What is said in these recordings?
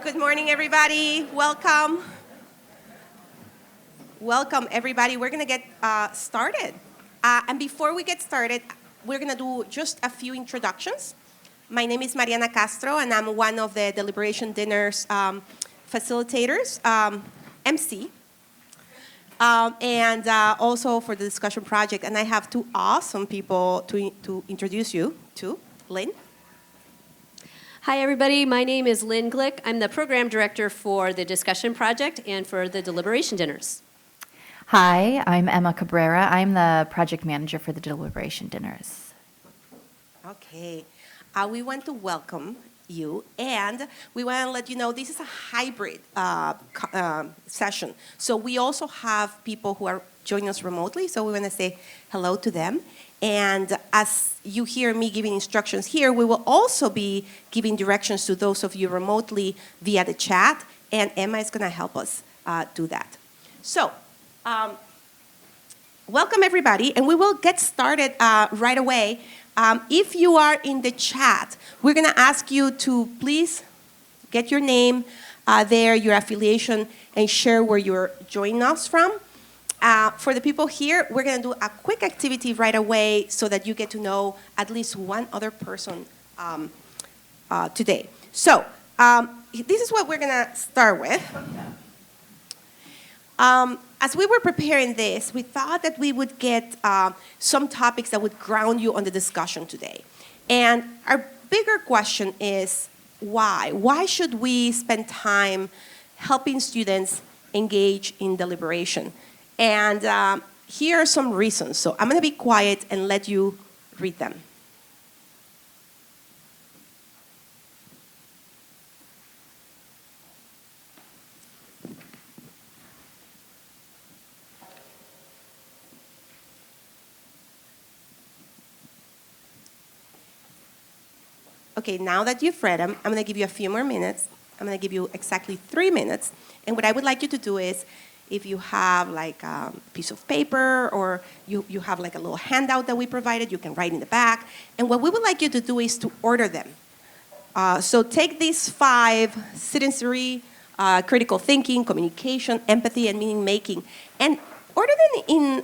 Good morning, everybody. Welcome. Welcome, everybody. We're going to get started. And before we get started, we're going to do just a few introductions. My name is Mariana Castro, and I'm one of the Deliberation Dinners facilitators, MC, and also for the discussion project. And I have two awesome people to introduce you to. Lynn. Hi, everybody. My name is Lynn Glick. I'm the program director for the discussion project and for the Deliberation Dinners. Hi, I'm Emma Cabrera. I'm the project manager for the Deliberation Dinners. Okay. We want to welcome you, and we want to let you know this is a hybrid session. So we also have people who are joining us remotely, so we want to say hello to them. And as you hear me giving instructions here, we will also be giving directions to those of you remotely via the chat, and Emma is going to help us do that. So, welcome everybody, and we will get started right away. If you are in the chat, we're going to ask you to please get your name there, your affiliation, and share where you're joining us from. For the people here, we're going to do a quick activity right away so that you get to know at least one other person today. So this is what we're going to start with. As we were preparing this, we thought that we would get some topics that would ground you on the discussion today. And our bigger question is why? Why should we spend time helping students engage in deliberation? And here are some reasons. So I'm going to be quiet and let you read them. Okay, now that you've read them, I'm going to give you a few more minutes. I'm going to give you exactly 3 minutes. And what I would like you to do is, if you have like a piece of paper or you have like a little handout that we provided, you can write in the back. And what we would like you to do is to order them. So take these 5: citizenry, critical thinking, communication, empathy, and meaning making, and order them in,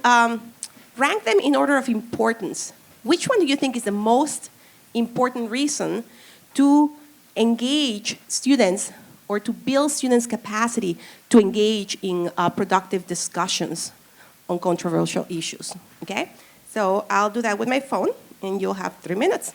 rank them in order of importance. Which one do you think is the most important reason to engage students or to build students' capacity to engage in productive discussions on controversial issues, okay? So I'll do that with my phone, and you'll have 3 minutes.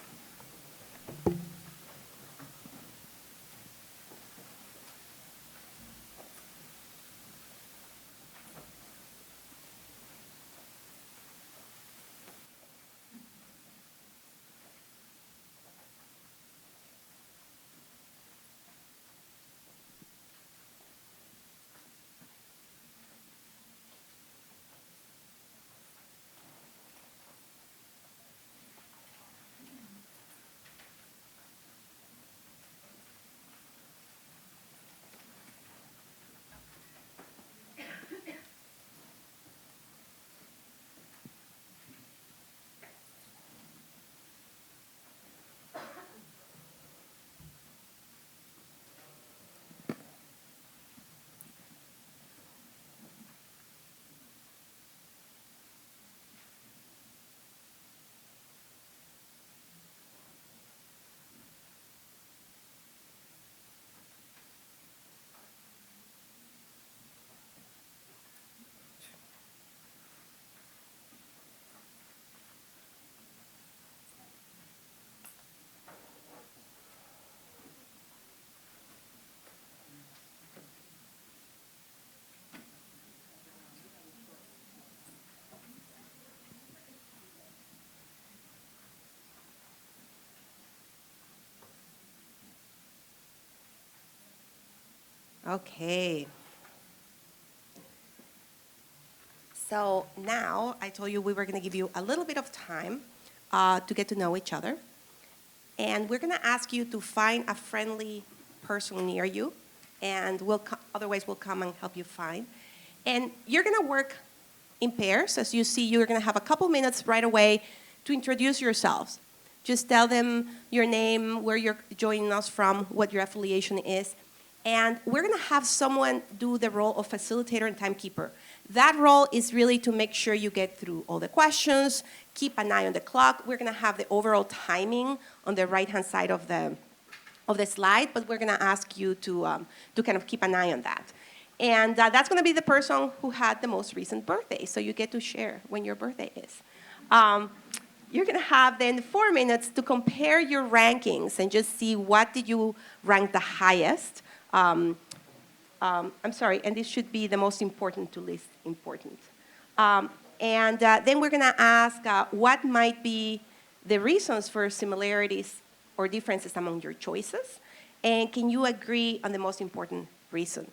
Okay. So now I told you we were going to give you a little bit of time to get to know each other. And we're going to ask you to find a friendly person near you, and otherwise we'll come and help you find. And you're going to work in pairs. As you see, you're going to have a couple minutes right away to introduce yourselves. Just tell them your name, where you're joining us from, what your affiliation is. And we're going to have someone do the role of facilitator and timekeeper. That role is really to make sure you get through all the questions, keep an eye on the clock. We're going to have the overall timing on the right-hand side of the slide, but we're going to ask you to kind of keep an eye on that. And that's going to be the person who had the most recent birthday, so you get to share when your birthday is. You're going to have then 4 minutes to compare your rankings and just see what did you rank the highest. I'm sorry, and this should be the most important to least important. Then we're going to ask what might be the reasons for similarities or differences among your choices, and can you agree on the most important reason?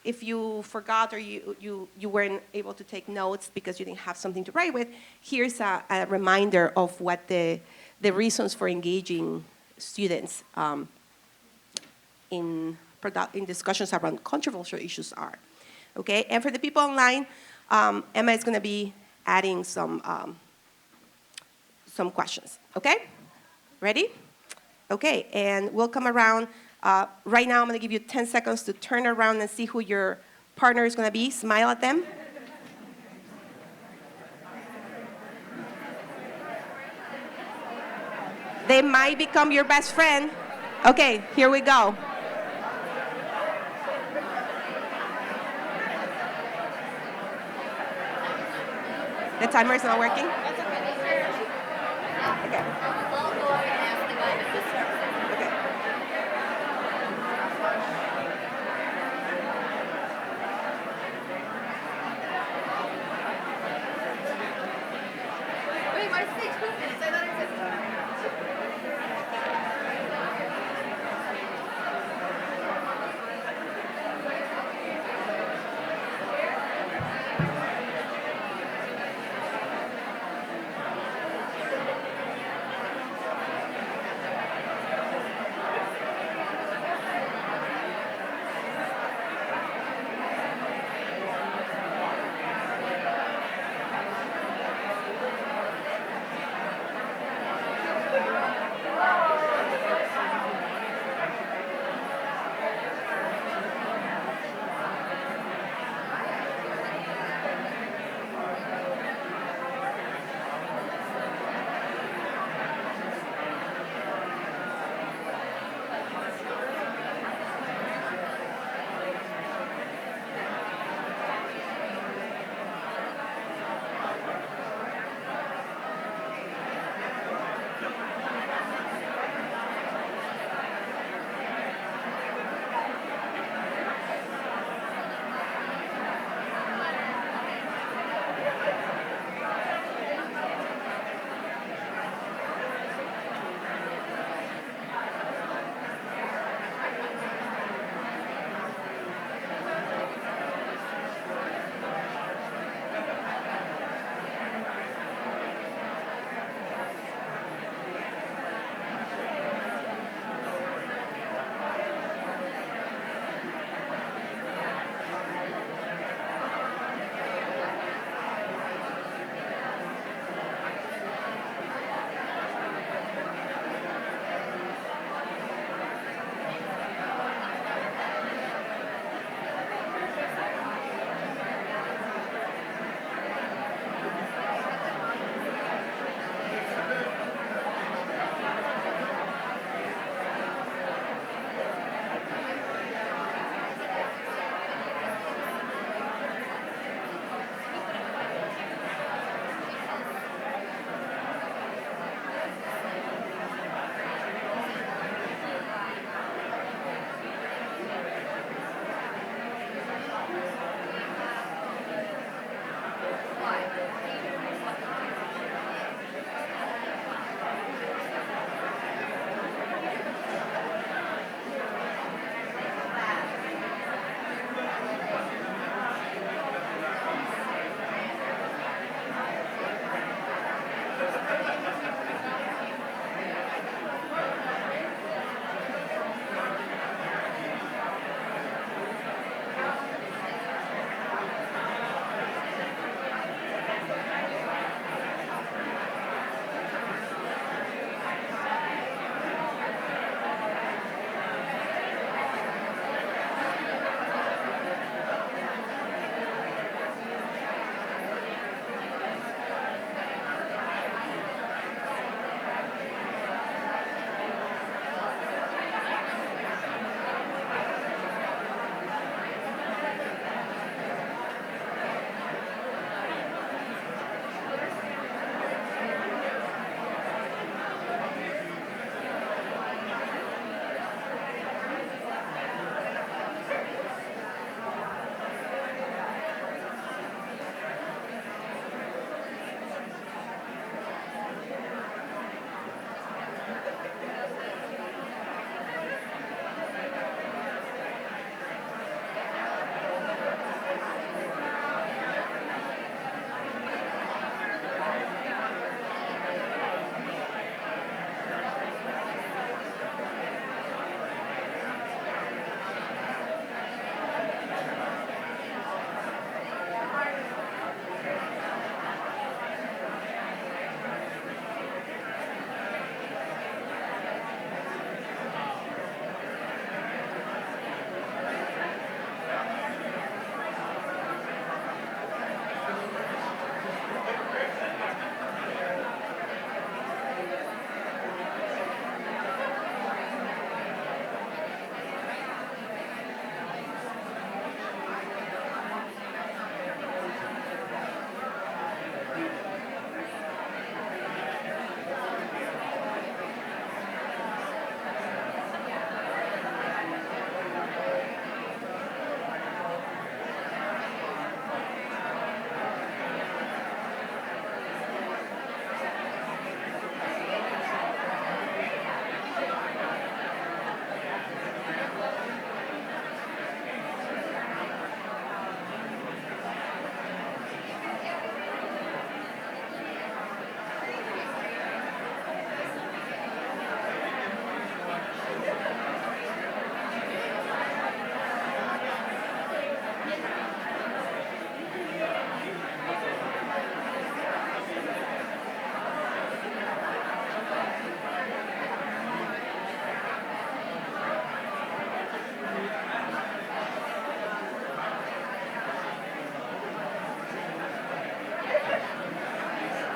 If you forgot or you weren't able to take notes because you didn't have something to write with, here's a reminder of what the reasons for engaging students in discussions around controversial issues are. Okay, and for the people online, Emma is going to be adding some questions. Okay, ready? Okay, and we'll come around. Right now, I'm going to give you 10 seconds to turn around and see who your partner is going to be. Smile at them. They might become your best friend. Okay, here we go. The timer is not working? Okay. Okay. Wait, why did it say 2 minutes? I thought it said 2 minutes.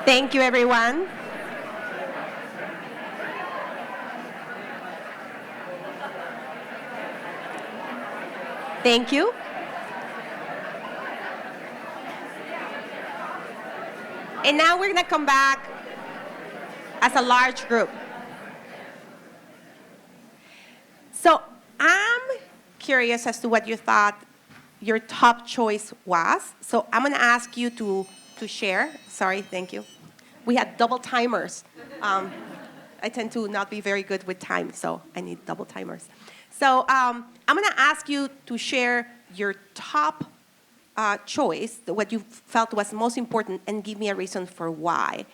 Thank you, everyone. Thank you. And now we're going to come back as a large group. So I'm curious as to what you thought your top choice was. So I'm going to ask you to share. Sorry, thank you. We had double timers. I tend to not be very good with time, so I need double timers. So I'm going to ask you to share your top choice, what you felt was most important, and give me a reason for why.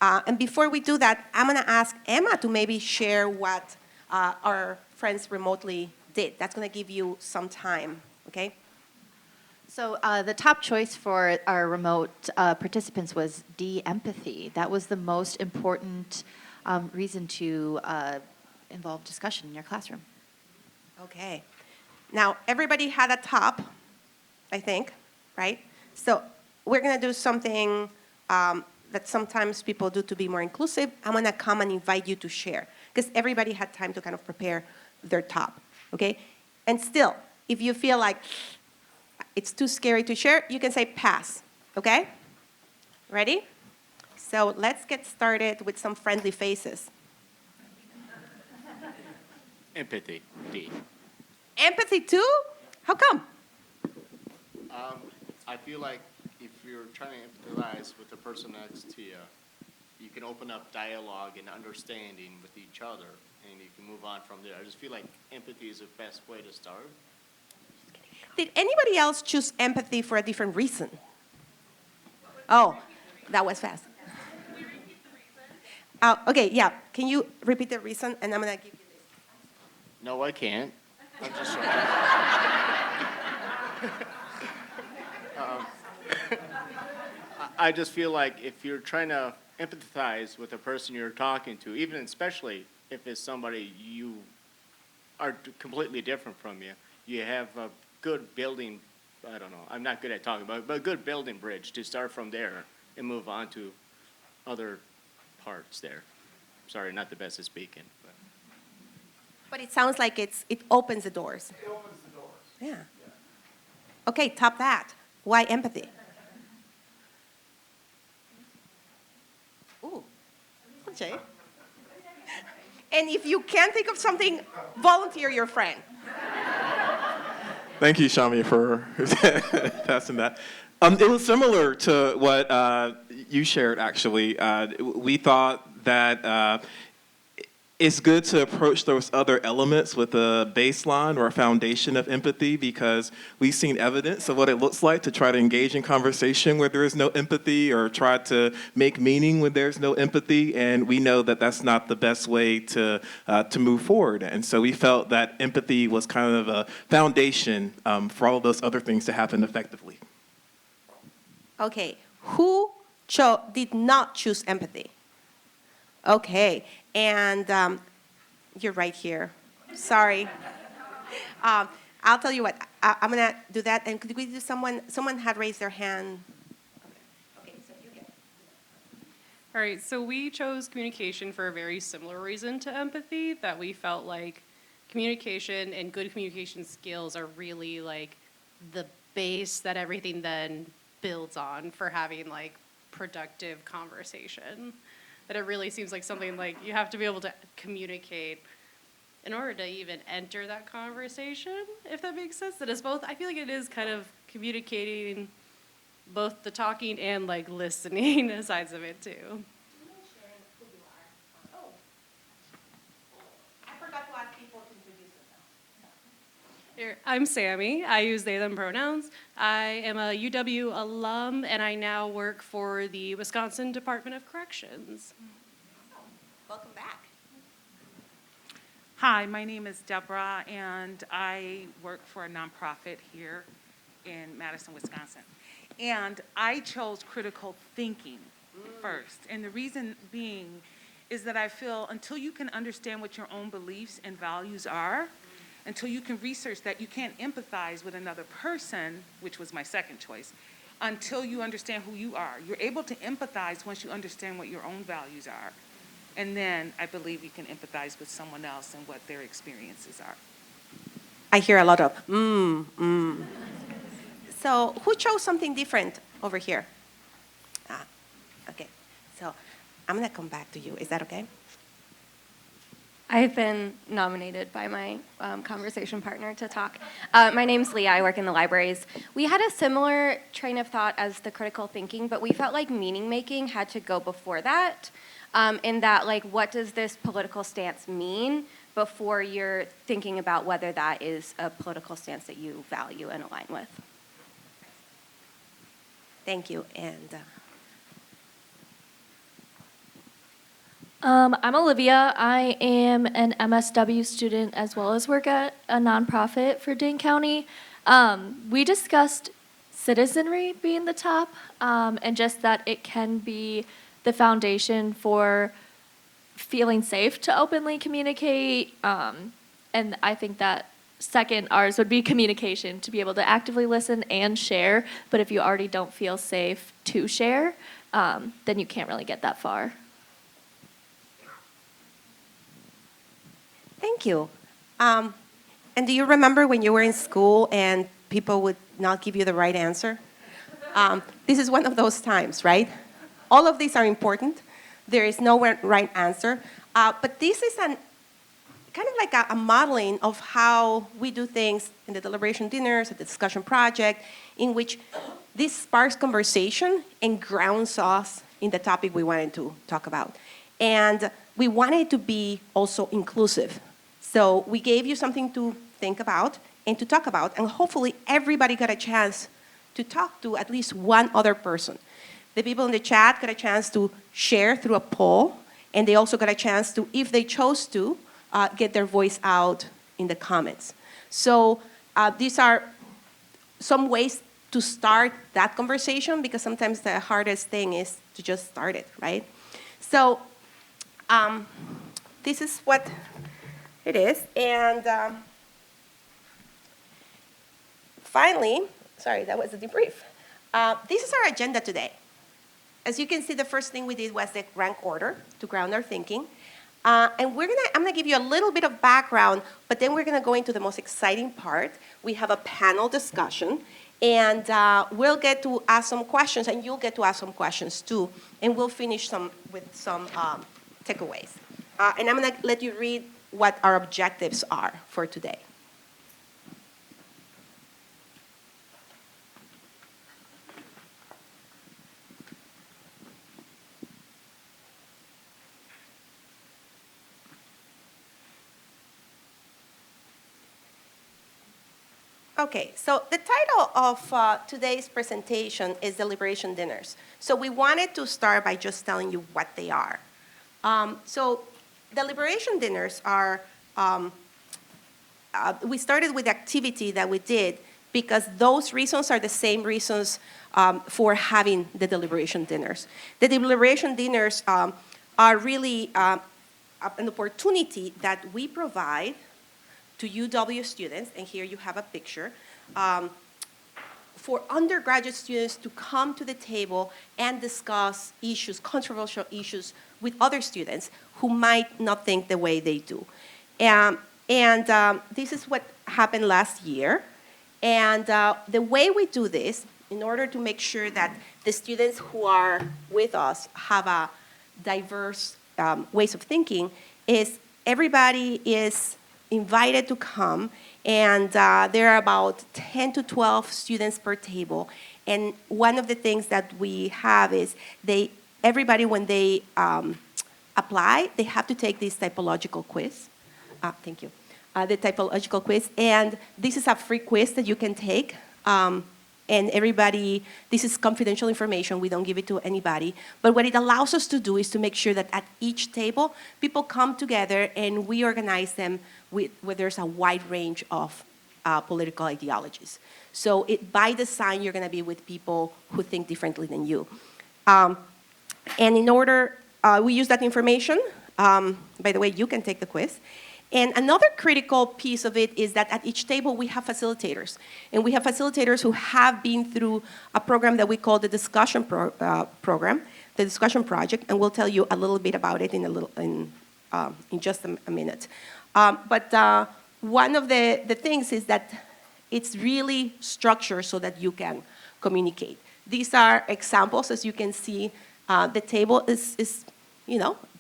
And before we do that, I'm going to ask Emma to maybe share what our friends remotely did. That's going to give you some time, okay? So the top choice for our remote participants was de-empathy. That was the most important reason to involve discussion in your classroom. Okay. Now, everybody had a top, I think, right? So we're going to do something that sometimes people do to be more inclusive. I'm going to come and invite you to share, because everybody had time to kind of prepare their top, okay? And still, if you feel like it's too scary to share, you can say pass, okay? Ready? So let's get started with some friendly faces. Empathy, D. Empathy too? How come? I feel like if you're trying to empathize with the person next to you, you can open up dialogue and understanding with each other, and you can move on from there. I just feel like empathy is the best way to start. Did anybody else choose empathy for a different reason? Oh, that was fast. Okay, yeah. Can you repeat the reason? And I'm going to give you this. No, I can't. I'm just sorry. I just feel like if you're trying to empathize with the person you're talking to, even especially if it's somebody you are completely different from you, you have a good building, I don't know, I'm not good at talking about it, but a good building bridge to start from there and move on to other parts there. Sorry, not the best at speaking. But it sounds like it opens the doors. It opens the doors. Yeah. Okay, top that. Why empathy? Ooh, okay. And if you can't think of something, volunteer your friend. Thank you, Shami, for passing that. It was similar to what you shared, actually. We thought that it's good to approach those other elements with a baseline or a foundation of empathy, because we've seen evidence of what it looks like to try to engage in conversation where there is no empathy, or try to make meaning when there's no empathy, and we know that that's not the best way to move forward. And so we felt that empathy was kind of a foundation for all of those other things to happen effectively. Okay, who did not choose empathy? Okay, and you're right here. Sorry. I'll tell you what, I'm going to do that. And could we do someone had raised their hand. Okay, so you get it. All right, so we chose communication for a very similar reason to empathy, that we felt like communication and good communication skills are really like the base that everything then builds on for having like productive conversation. That it really seems like something like you have to be able to communicate in order to even enter that conversation, if that makes sense. That is both, I feel like it is kind of communicating both the talking and like listening sides of it too. I forgot to ask people to introduce themselves. Here, I'm Sammy. I use they, them pronouns. I am a UW alum, and I now work for the Wisconsin Department of Corrections. Welcome back. Hi, my name is Deborah, and I work for a nonprofit here in Madison, Wisconsin. And I chose critical thinking first. And the reason being is that I feel until you can understand what your own beliefs and values are, until you can research that, you can't empathize with another person, which was my second choice, until you understand who you are. You're able to empathize once you understand what your own values are. And then I believe you can empathize with someone else and what their experiences are. I hear a lot of, So who chose something different over here? Okay, so I'm gonna come back to you. Is that okay? I've been nominated by my conversation partner to talk. My name's Leah. I work in the libraries. We had a similar train of thought as the critical thinking, but we felt like meaning making had to go before that. In that, like, what does this political stance mean before you're thinking about whether that is a political stance that you value and align with? Thank you. And I'm Olivia. I am an MSW student as well as work at a nonprofit for Dane County. We discussed citizenry being the top, and just that it can be the foundation for feeling safe to openly communicate. And I think that second, ours would be communication, to be able to actively listen and share. But if you already don't feel safe to share, then you can't really get that far. thank you. And do you remember when you were in school and people would not give you the right answer? This is one of those times, right? All of these are important. There is no right answer. But this is kind of like a modeling of how we do things in the deliberation dinners, at the discussion project, in which this sparks conversation and grounds us in the topic we wanted to talk about. And we wanted it to be also inclusive. So we gave you something to think about and to talk about, and hopefully everybody got a chance to talk to at least one other person. The people in the chat got a chance to share through a poll, and they also got a chance to, if they chose to, get their voice out in the comments. So these are some ways to start that conversation, because sometimes the hardest thing is to just start it, right? So this is what it is. And finally, sorry, that was a debrief. This is our agenda today. As you can see, the first thing we did was the rank order to ground our thinking. And I'm gonna give you a little bit of background, but then we're gonna go into the most exciting part. We have a panel discussion, and we'll get to ask some questions, and you'll get to ask some questions too, and we'll finish with some takeaways. And I'm gonna let you read what our objectives are for today. Okay, so the title of today's presentation is Deliberation Dinners. So we wanted to start by just telling you what they are. So Deliberation Dinners are, we started with the activity that we did because those reasons are the same reasons for having the Deliberation Dinners. The Deliberation Dinners are really an opportunity that we provide to UW students, and here you have a picture, for undergraduate students to come to the table and discuss issues, controversial issues, with other students who might not think the way they do. And this is what happened last year. And the way we do this, in order to make sure that the students who are with us have a diverse ways of thinking, is everybody is invited to come, and there are about 10 to 12 students per table. And one of the things that we have is everybody, when they apply, they have to take this typological quiz. Thank you. The typological quiz. And this is a free quiz that you can take. And everybody, this is confidential information. We don't give it to anybody. But what it allows us to do is to make sure that at each table, people come together and we organize them where there's a wide range of political ideologies. So by design, you're going to be with people who think differently than you. And in order, we use that information. By the way, you can take the quiz. And another critical piece of it is that at each table we have facilitators. And we have facilitators who have been through a program that we call the discussion program, the discussion project, and we'll tell you a little bit about it in just a minute. But one of the things is that it's really structured so that you can communicate. These are examples. As you can see, the table is,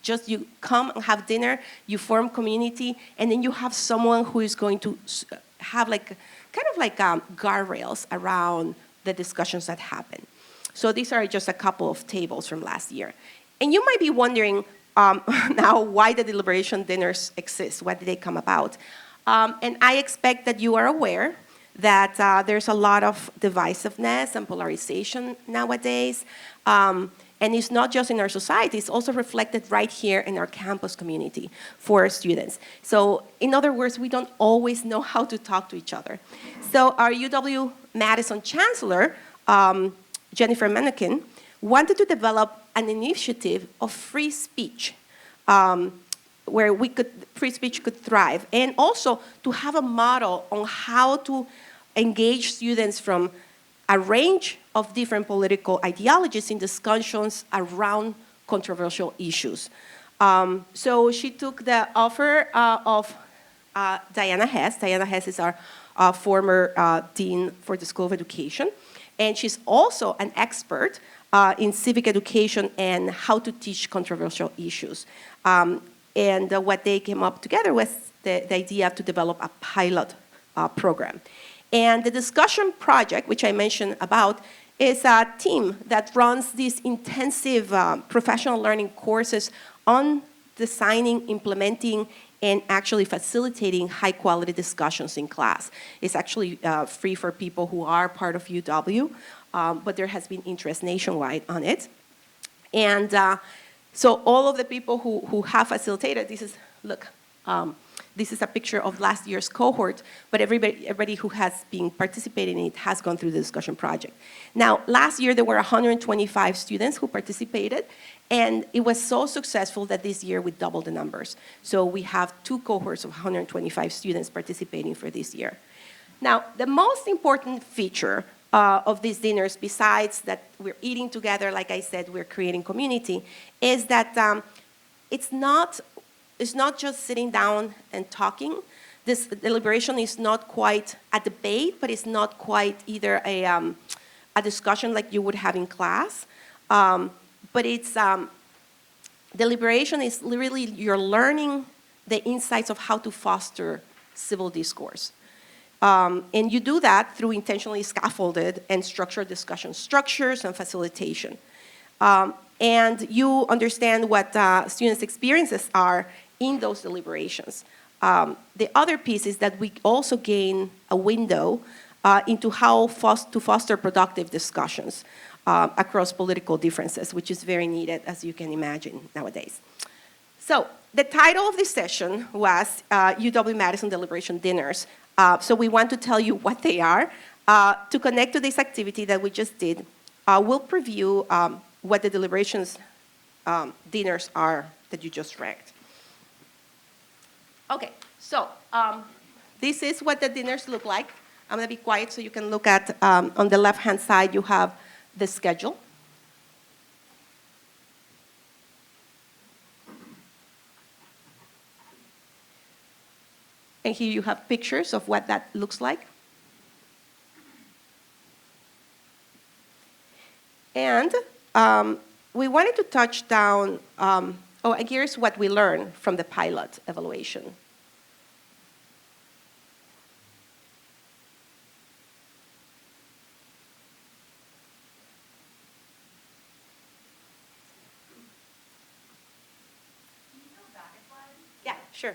just you come and have dinner, you form community, and then you have someone who is going to have kind of like guardrails around the discussions that happen. So these are just a couple of tables from last year. And you might be wondering now why the deliberation dinners exist, why did they come about? And I expect that you are aware that there's a lot of divisiveness and polarization nowadays. And it's not just in our society, it's also reflected right here in our campus community for our students. So in other words, we don't always know how to talk to each other. So our UW-Madison chancellor, Jennifer Mencken, wanted to develop an initiative of free speech where free speech could thrive, and also to have a model on how to engage students from a range of different political ideologies in discussions around controversial issues. So she took the offer of Diana Hess. Diana Hess is our former dean for the School of Education, and she's also an expert in civic education and how to teach controversial issues. And what they came up together was the idea to develop a pilot program. And the discussion project, which I mentioned about, is a team that runs these intensive professional learning courses on designing, implementing, and actually facilitating high-quality discussions in class. It's actually free for people who are part of UW, but there has been interest nationwide on it. And so all of the people who have facilitated, this is a picture of last year's cohort, but everybody who has been participating in it has gone through the discussion project. Now, last year there were 125 students who participated, and it was so successful that this year we doubled the numbers. So we have 2 cohorts of 125 students participating for this year. Now, the most important feature of these dinners, besides that we're eating together, like I said, we're creating community, is that it's not just sitting down and talking. This deliberation is not quite a debate, but it's not quite either a discussion like you would have in class. But it's deliberation is literally you're learning the insights of how to foster civil discourse. And you do that through intentionally scaffolded and structured discussion structures and facilitation. And you understand what students' experiences are in those deliberations. The other piece is that we also gain a window into how to foster productive discussions across political differences, which is very needed, as you can imagine, nowadays. So the title of this session was UW-Madison Deliberation Dinners. So we want to tell you what they are. To connect to this activity that we just did, we'll preview what the deliberations dinners are that you just read. Okay, so this is what the dinners look like. I'm going to be quiet so you can look at, on the left-hand side, you have the schedule. And here you have pictures of what that looks like. And we wanted to touch down, and here's what we learned from the pilot evaluation. Yeah, sure.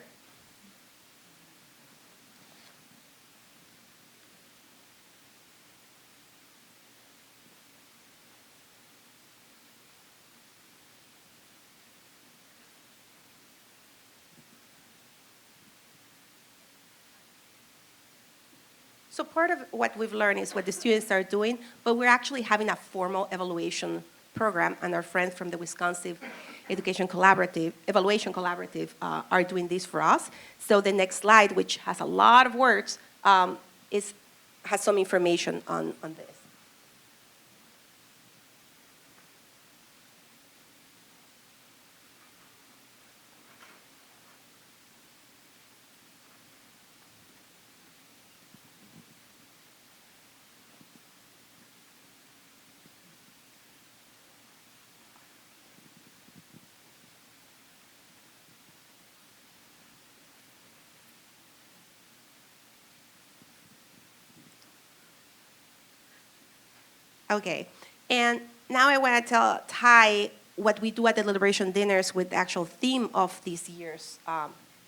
So part of what we've learned is what the students are doing, but we're actually having a formal evaluation program, and our friends from the Wisconsin Education Collaborative, Evaluation Collaborative are doing this for us. So the next slide, which has a lot of words, has some information on this. Okay, and now I want to tie what we do at the Deliberation Dinners with the actual theme of this year's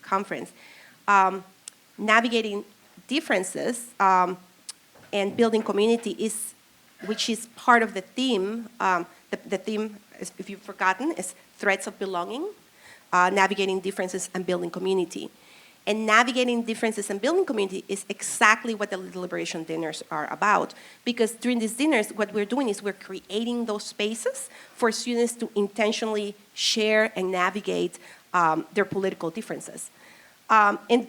conference. Navigating differences and building community which is part of the theme. The theme, if you've forgotten, is threads of belonging, navigating differences and building community. And navigating differences and building community is exactly what the Deliberation Dinners are about. Because during these dinners, what we're doing is we're creating those spaces for students to intentionally share and navigate their political differences. And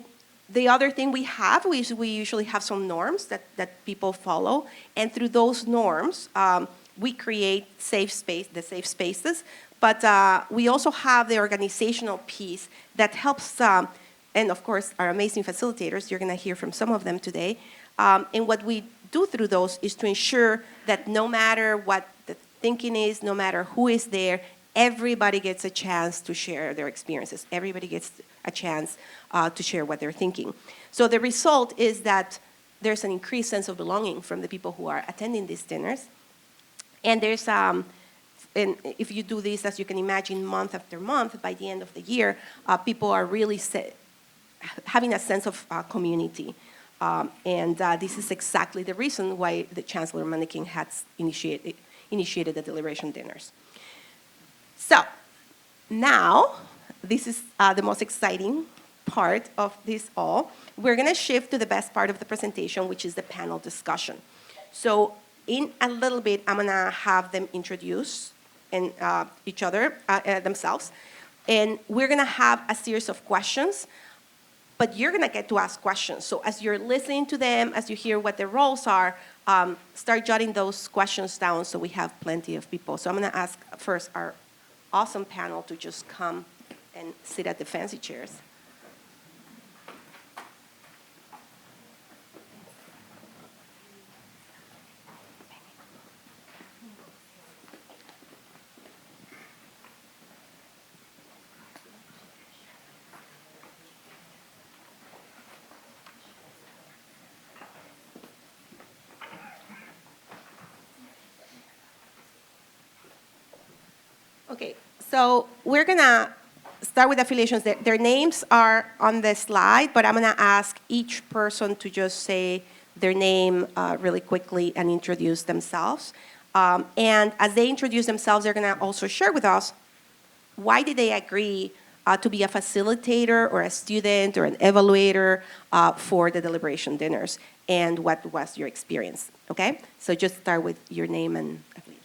the other thing we have is we usually have some norms that people follow. And through those norms, we create the safe spaces. But we also have the organizational piece that helps and of course, our amazing facilitators, you're going to hear from some of them today. And what we do through those is to ensure that no matter what the thinking is, no matter who is there, everybody gets a chance to share their experiences. Everybody gets a chance to share what they're thinking. So the result is that there's an increased sense of belonging from the people who are attending these dinners. And there's and if you do this, as you can imagine, month after month, by the end of the year, people are really having a sense of community. And this is exactly the reason why the Chancellor Mannequin has initiated the Deliberation Dinners. So now, this is the most exciting part of this all. We're going to shift to the best part of the presentation, which is the panel discussion. So in a little bit, I'm going to have them introduce each other, themselves. And we're going to have a series of questions. But you're going to get to ask questions. So as you're listening to them, as you hear what their roles are, start jotting those questions down so we have plenty of people. So I'm going to ask first our awesome panel to just come and sit at the fancy chairs. Okay, so we're going to start with affiliations. Their names are on the slide, but I'm going to ask each person to just say their name really quickly and introduce themselves. And as they introduce themselves, they're going to also share with us why did they agree to be a facilitator or a student or an evaluator for the Deliberation Dinners, and what was your experience, okay? So just start with your name and affiliation.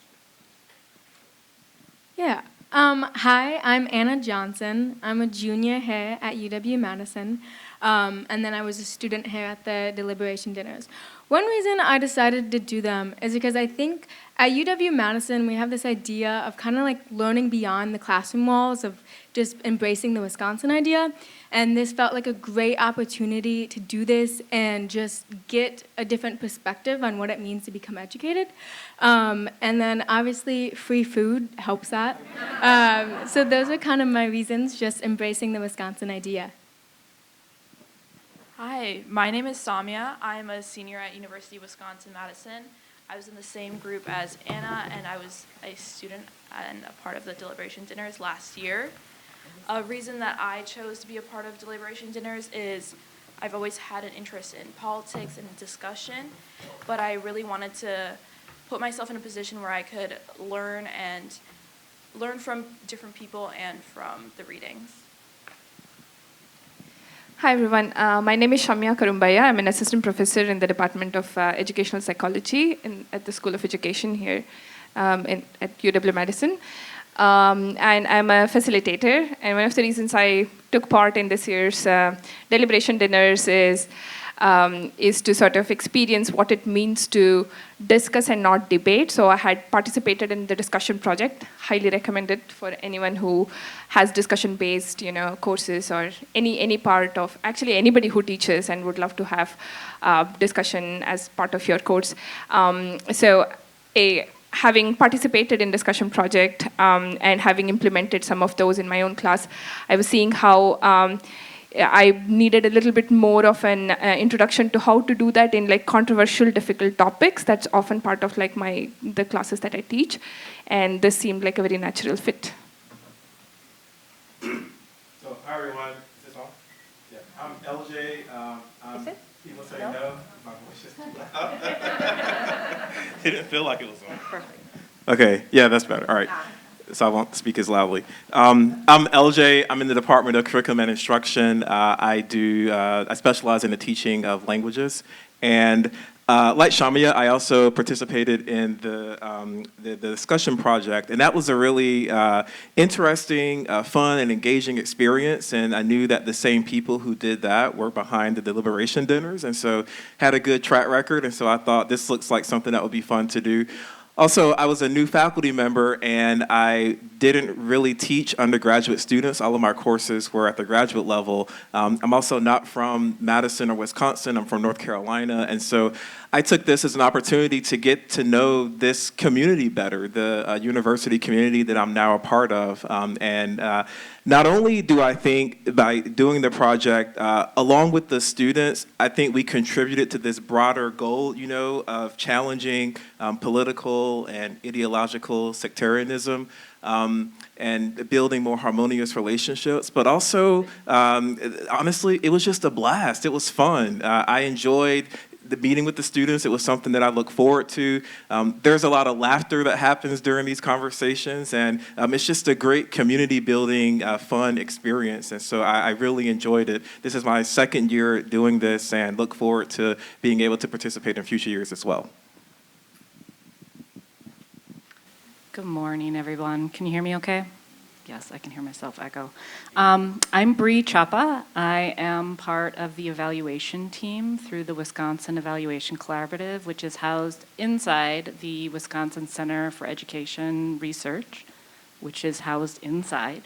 Yeah. Hi, I'm Anna Johnson. I'm a junior here at UW-Madison, and then I was a student here at the Deliberation Dinners. One reason I decided to do them is because I think at UW-Madison we have this idea of kind of like learning beyond the classroom walls, of just embracing the Wisconsin idea, and this felt like a great opportunity to do this and just get a different perspective on what it means to become educated. And then obviously free food helps that. So those are kind of my reasons, just embracing the Wisconsin idea. Hi, my name is Samia. I'm a senior at University of Wisconsin-Madison. I was in the same group as Anna, and I was a student and a part of the Deliberation Dinners last year. A reason that I chose to be a part of Deliberation Dinners is I've always had an interest in politics and discussion, but I really wanted to put myself in a position where I could learn from different people and from the readings. Hi everyone, my name is Shamya Karumbaya. I'm an assistant professor in the Department of Educational Psychology at the School of Education here at UW-Madison. and I'm a facilitator. And one of the reasons I took part in this year's Deliberation Dinners is to sort of experience what it means to discuss and not debate. So I had participated in the discussion project. Highly recommend it for anyone who has discussion-based, courses or any part of, actually anybody who teaches and would love to have discussion as part of your course. Having participated in discussion project and having implemented some of those in my own class, I was seeing how I needed a little bit more of an introduction to how to do that in like controversial, difficult topics. That's often part of like the classes that I teach, and this seemed like a very natural fit. So, hi everyone. Is this on? Yeah. I'm LJ. Is it? People say no. My voice is too loud. It didn't feel like it was on. Perfect. Okay. Yeah, that's better. All right. So I won't speak as loudly. I'm LJ. I'm in the Department of Curriculum and Instruction. I specialize in the teaching of languages. And like Shamia, I also participated in the discussion project. And that was a really interesting, fun, and engaging experience. And I knew that the same people who did that were behind the Deliberation Dinners. And so had a good track record. And so I thought this looks like something that would be fun to do. Also, I was a new faculty member, and I didn't really teach undergraduate students. All of my courses were at the graduate level. I'm also not from Madison or Wisconsin. I'm from North Carolina, and so I took this as an opportunity to get to know this community better, the university community that I'm now a part of. Not only do I think by doing the project, along with the students, I think we contributed to this broader goal, of challenging political and ideological sectarianism and building more harmonious relationships. But also, honestly, it was just a blast. It was fun. I enjoyed the meeting with the students. It was something that I look forward to. There's a lot of laughter that happens during these conversations, and it's just a great community building, fun experience. And so I really enjoyed it. This is my second year doing this, and look forward to being able to participate in future years as well. Good morning, everyone. Can you hear me okay? Yes, I can hear myself echo. I'm Bree Chapa. I am part of the evaluation team through the Wisconsin Evaluation Collaborative, which is housed inside the Wisconsin Center for Education Research, which is housed inside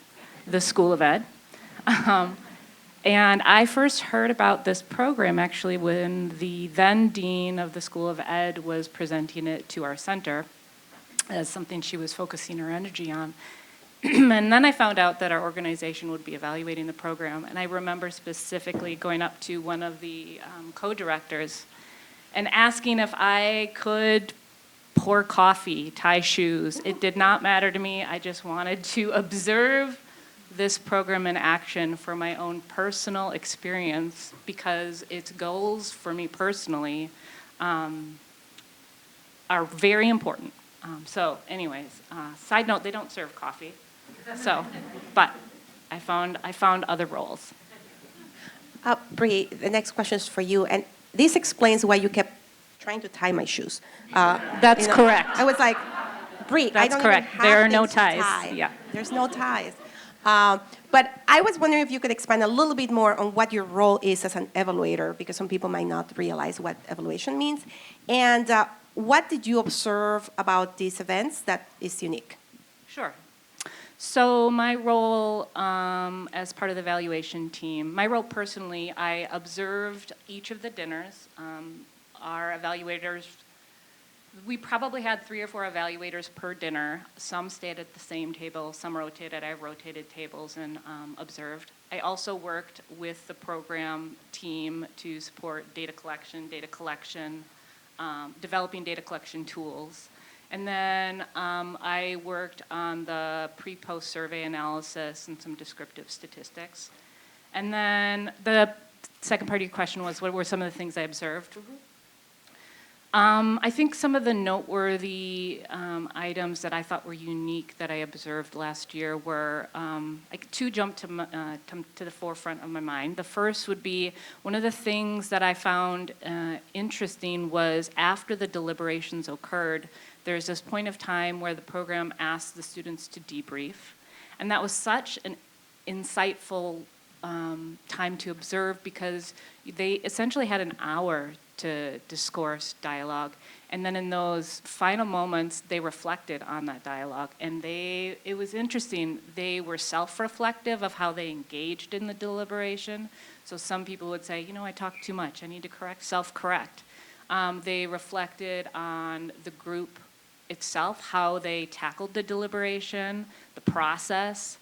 the School of Ed. And I first heard about this program actually when the then dean of the School of Ed was presenting it to our center as something she was focusing her energy on. And then I found out that our organization would be evaluating the program. And I remember specifically going up to one of the co-directors and asking if I could pour coffee, tie shoes. It did not matter to me. I just wanted to observe this program in action for my own personal experience, because its goals for me personally are very important. So anyways, side note, they don't serve coffee. So, but I found other roles. Bree, the next question is for you, and this explains why you kept trying to tie my shoes. That's correct. I was like, Bree, That's I don't correct. even have There are no things to ties. tie. Yeah. There's no ties. But I was wondering if you could expand a little bit more on what your role is as an evaluator, because some people might not realize what evaluation means. And what did you observe about these events that is unique? Sure. So my role as part of the evaluation team, my role personally, I observed each of the dinners. Our evaluators, we probably had 3 or 4 evaluators per dinner. Some stayed at the same table, some rotated. I rotated tables and observed. I also worked with the program team to support data collection, developing data collection tools. And then I worked on the pre-post survey analysis and some descriptive statistics. And then the second part of your question was, what were some of the things I observed? I think some of the noteworthy items that I thought were unique that I observed last year were, like 2 jumped to the forefront of my mind. The first would be, one of the things that I found interesting was after the deliberations occurred, there's this point of time where the program asked the students to debrief. And that was such an insightful time to observe because they essentially had an hour to discourse dialogue. And then in those final moments, they reflected on that dialogue. And it was interesting. They were self-reflective of how they engaged in the deliberation. So some people would say, I talked too much. I need to self-correct. They reflected on the group itself, how they tackled the deliberation, the process.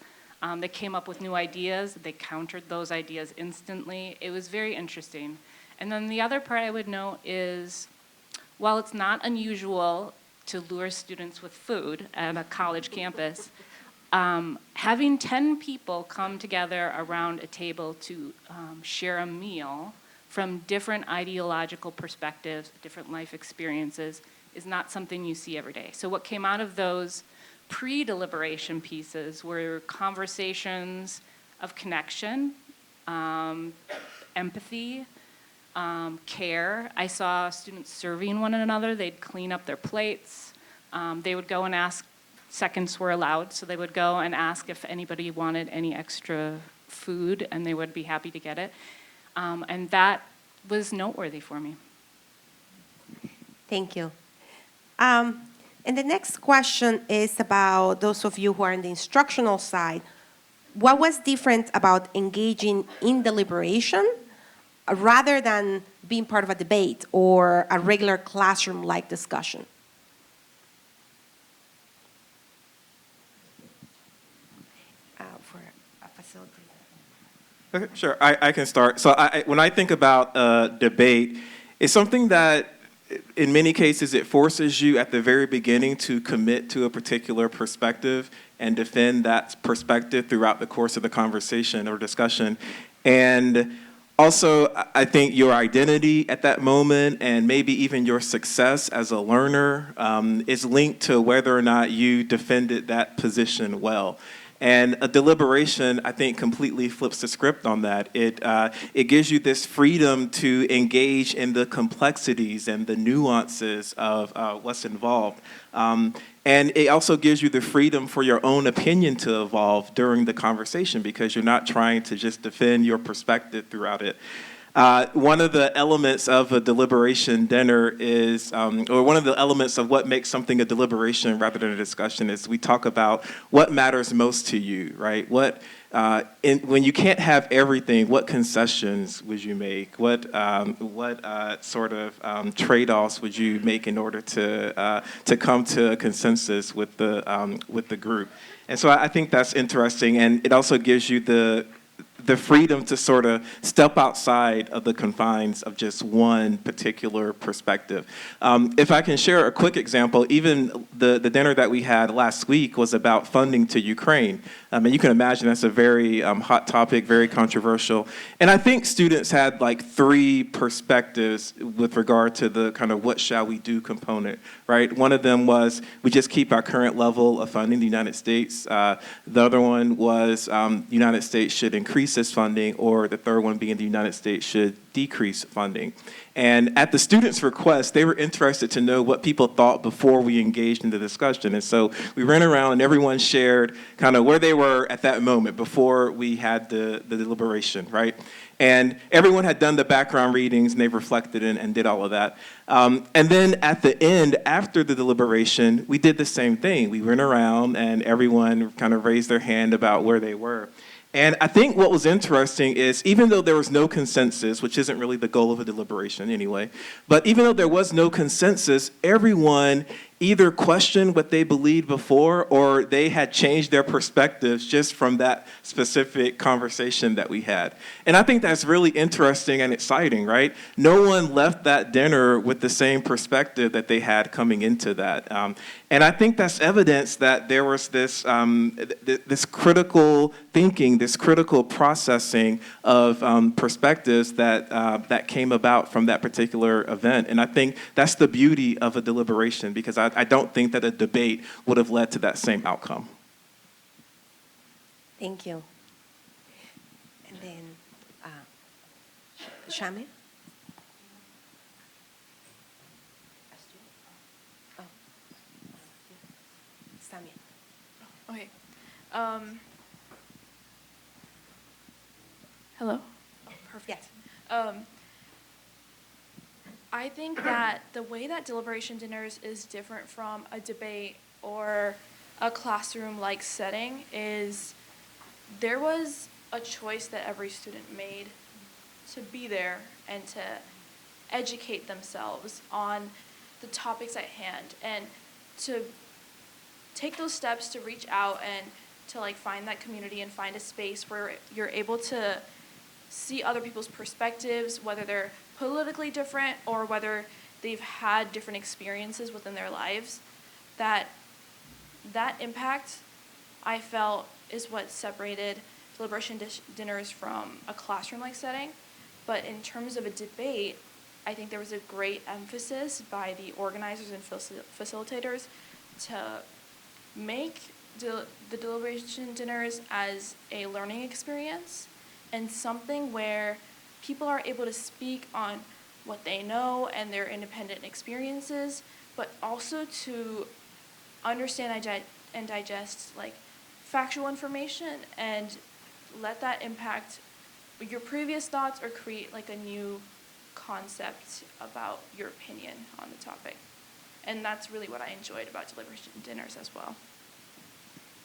They came up with new ideas. They countered those ideas instantly. It was very interesting. And then the other part I would note is, while it's not unusual to lure students with food at a college campus, having 10 people come together around a table to share a meal from different ideological perspectives, different life experiences, is not something you see every day. So what came out of those pre-deliberation pieces were conversations of connection, empathy, care. I saw students serving one another. They'd clean up their plates. They would go and ask, seconds were allowed, so they would go and ask if anybody wanted any extra food, and they would be happy to get it. And that was noteworthy for me. Thank you. And the next question is about those of you who are on the instructional side. What was different about engaging in deliberation rather than being part of a debate or a regular classroom-like discussion? For a facilitator. Okay, sure, I can start. So when I think about debate, it's something that in many cases it forces you at the very beginning to commit to a particular perspective and defend that perspective throughout the course of the conversation or discussion. And also, I think your identity at that moment and maybe even your success as a learner is linked to whether or not you defended that position well. And a deliberation, I think, completely flips the script on that. It gives you this freedom to engage in the complexities and the nuances of what's involved. And it also gives you the freedom for your own opinion to evolve during the conversation because you're not trying to just defend your perspective throughout it. One of the elements of a deliberation dinner is, or one of the elements of what makes something a deliberation rather than a discussion is we talk about what matters most to you, right? When you can't have everything, what concessions would you make? What sort of trade-offs would you make in order to come to a consensus with the group? And so I think that's interesting, and it also gives you the freedom to sort of step outside of the confines of just one particular perspective. If I can share a quick example, even the dinner that we had last week was about funding to Ukraine. And you can imagine that's a very hot topic, very controversial. And I think students had like 3 perspectives with regard to the kind of what shall we do component, right? One of them was we just keep our current level of funding, the United States. The other one was the United States should increase its funding, or the third one being the United States should decrease funding. And at the students' request, they were interested to know what people thought before we engaged in the discussion. And so we ran around and everyone shared kind of where they were at that moment before we had the deliberation, right? And everyone had done the background readings and they reflected and did all of that. And then at the end, after the deliberation, we did the same thing. We went around and everyone kind of raised their hand about where they were. And I think what was interesting is even though there was no consensus, which isn't really the goal of a deliberation anyway, but even though there was no consensus, everyone either questioned what they believed before or they had changed their perspectives just from that specific conversation that we had. And I think that's really interesting and exciting, right? No one left that dinner with the same perspective that they had coming into that. And I think that's evidence that there was this critical thinking, this critical processing of perspectives that came about from that particular event. And I think that's the beauty of a deliberation, because I don't think that a debate would have led to that same outcome. Thank you. And then, Shami? Okay. Hello? Oh, perfect. I think that the way that deliberation dinners is different from a debate or a classroom-like setting is there was a choice that every student made to be there and to educate themselves on the topics at hand and to take those steps to reach out and to like find that community and find a space where you're able to see other people's perspectives, whether they're politically different or whether they've had different experiences within their lives. That impact, I felt, is what separated deliberation dinners from a classroom-like setting. But in terms of a debate, I think there was a great emphasis by the organizers and facilitators to make the deliberation dinners as a learning experience and something where people are able to speak on what they know and their independent experiences, but also to understand and digest like factual information and let that impact your previous thoughts or create like a new concept about your opinion on the topic. And that's really what I enjoyed about deliberation dinners as well.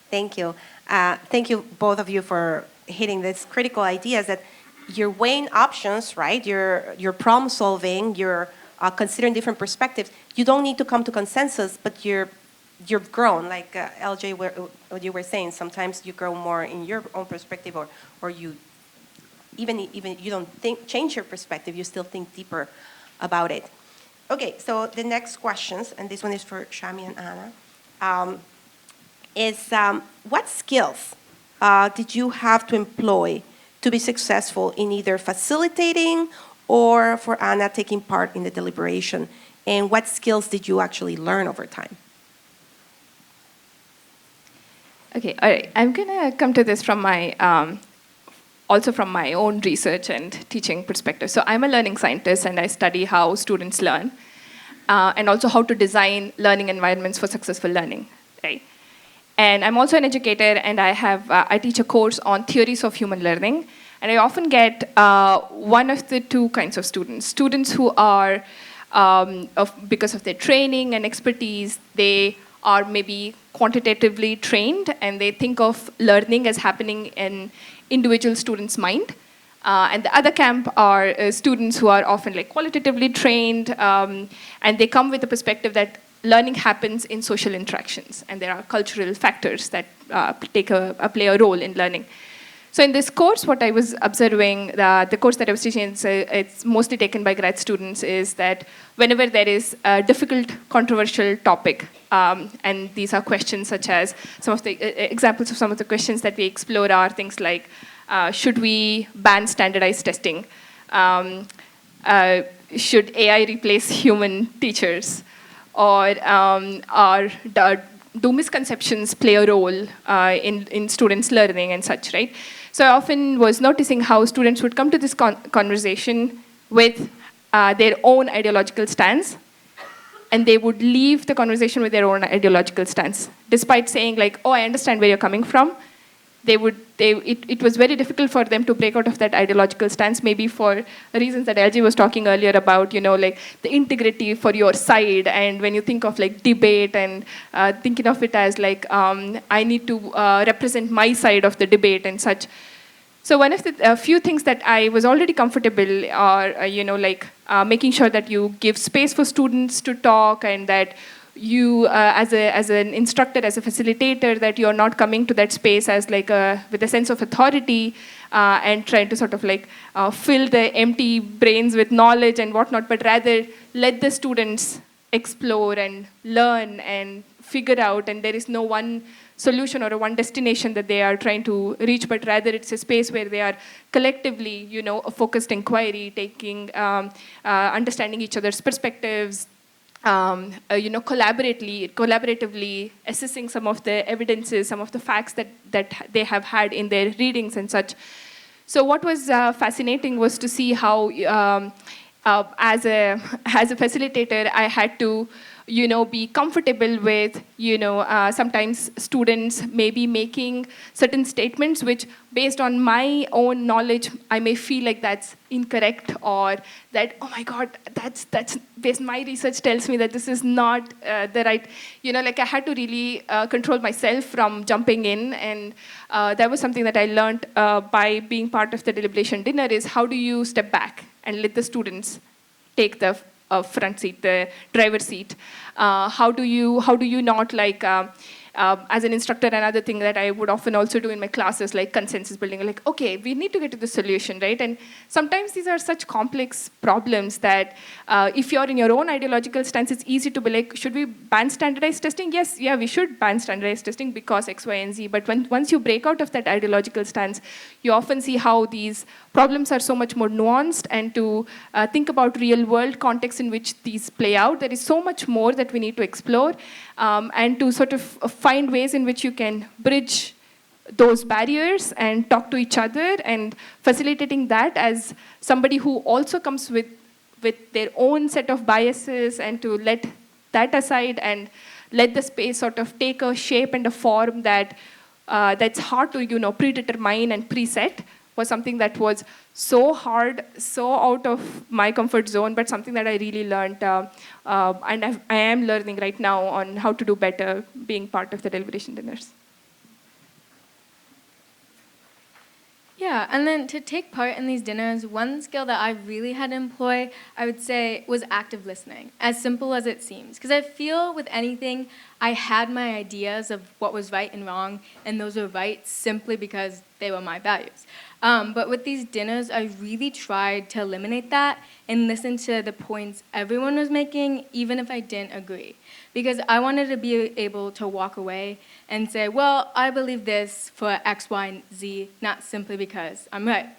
Thank you. Thank you, both of you, for hitting this critical ideas that you're weighing options, right? You're problem solving, you're considering different perspectives. You don't need to come to consensus, but you've grown, like LJ, what you were saying. Sometimes you grow more in your own perspective, or you even you don't change your perspective. You still think deeper about it. Okay, so the next questions, and this one is for Shami and Anna, is what skills did you have to employ to be successful in either facilitating or, for Anna, taking part in the deliberation? And what skills did you actually learn over time? Okay, all right. I'm gonna come to this from my, also from my own research and teaching perspective. So I'm a learning scientist and I study how students learn and also how to design learning environments for successful learning, right? And I'm also an educator and I teach a course on theories of human learning. And I often get one of the two kinds of students. Students who are, because of their training and expertise, they are maybe quantitatively trained and they think of learning as happening in individual students' mind. And the other camp are students who are often like qualitatively trained and they come with the perspective that learning happens in social interactions and there are cultural factors that play a role in learning. So in this course, what I was observing, the course that I was teaching, it's mostly taken by grad students, is that whenever there is a difficult, controversial topic, and these are questions such as, some of the examples of some of the questions that we explore are things like, should we ban standardized testing? Should AI replace human teachers? Or do misconceptions play a role in students' learning and such, right? So I often was noticing how students would come to this conversation with their own ideological stance, and they would leave the conversation with their own ideological stance. Despite saying like, oh, I understand where you're coming from, it was very difficult for them to break out of that ideological stance, maybe for reasons that LG was talking earlier about, like the integrity for your side, and when you think of like debate and thinking of it as like, I need to represent my side of the debate and such. So one of the few things that I was already comfortable are, making sure that you give space for students to talk and that you, as an instructor, as a facilitator, that you're not coming to that space as like with a sense of authority and trying to sort of like fill the empty brains with knowledge and whatnot, but rather let the students explore and learn and figure out, and there is no one solution or one destination that they are trying to reach, but rather it's a space where they are collectively, a focused inquiry, taking, understanding each other's perspectives, collaboratively assessing some of the evidences, some of the facts that they have had in their readings and such. So what was fascinating was to see how, as a facilitator, I had to be comfortable with, sometimes students may be making certain statements which, based on my own knowledge, I may feel like that's incorrect, or that, oh my God, that's based my research tells me that this is not the right, like I had to really control myself from jumping in, and that was something that I learned by being part of the deliberation dinner, is how do you step back and let the students take the front seat, the driver's seat. How do you not as an instructor, another thing that I would often also do in my classes, like consensus building, like, okay, we need to get to the solution, right? And sometimes these are such complex problems that if you're in your own ideological stance, it's easy to be like, should we ban standardized testing? Yes, yeah, we should ban standardized testing because X, Y, and Z. But once you break out of that ideological stance, you often see how these problems are so much more nuanced, and to think about real world context in which these play out, there is so much more that we need to explore, and to sort of find ways in which you can bridge those barriers and talk to each other, and facilitating that as somebody who also comes with their own set of biases, and to let that aside and let the space sort of take a shape and a form that that's hard to predetermine and preset, was something that was so hard, so out of my comfort zone, but something that I really learned, and I am learning right now on how to do better being part of the deliberation dinners. Yeah, and then to take part in these dinners, one skill that I really had to employ, I would say, was active listening, as simple as it seems. Because I feel with anything, I had my ideas of what was right and wrong, and those were right simply because they were my values. But with these dinners, I really tried to eliminate that and listen to the points everyone was making, even if I didn't agree. Because I wanted to be able to walk away and say, well, I believe this for X, Y, and Z, not simply because I'm right.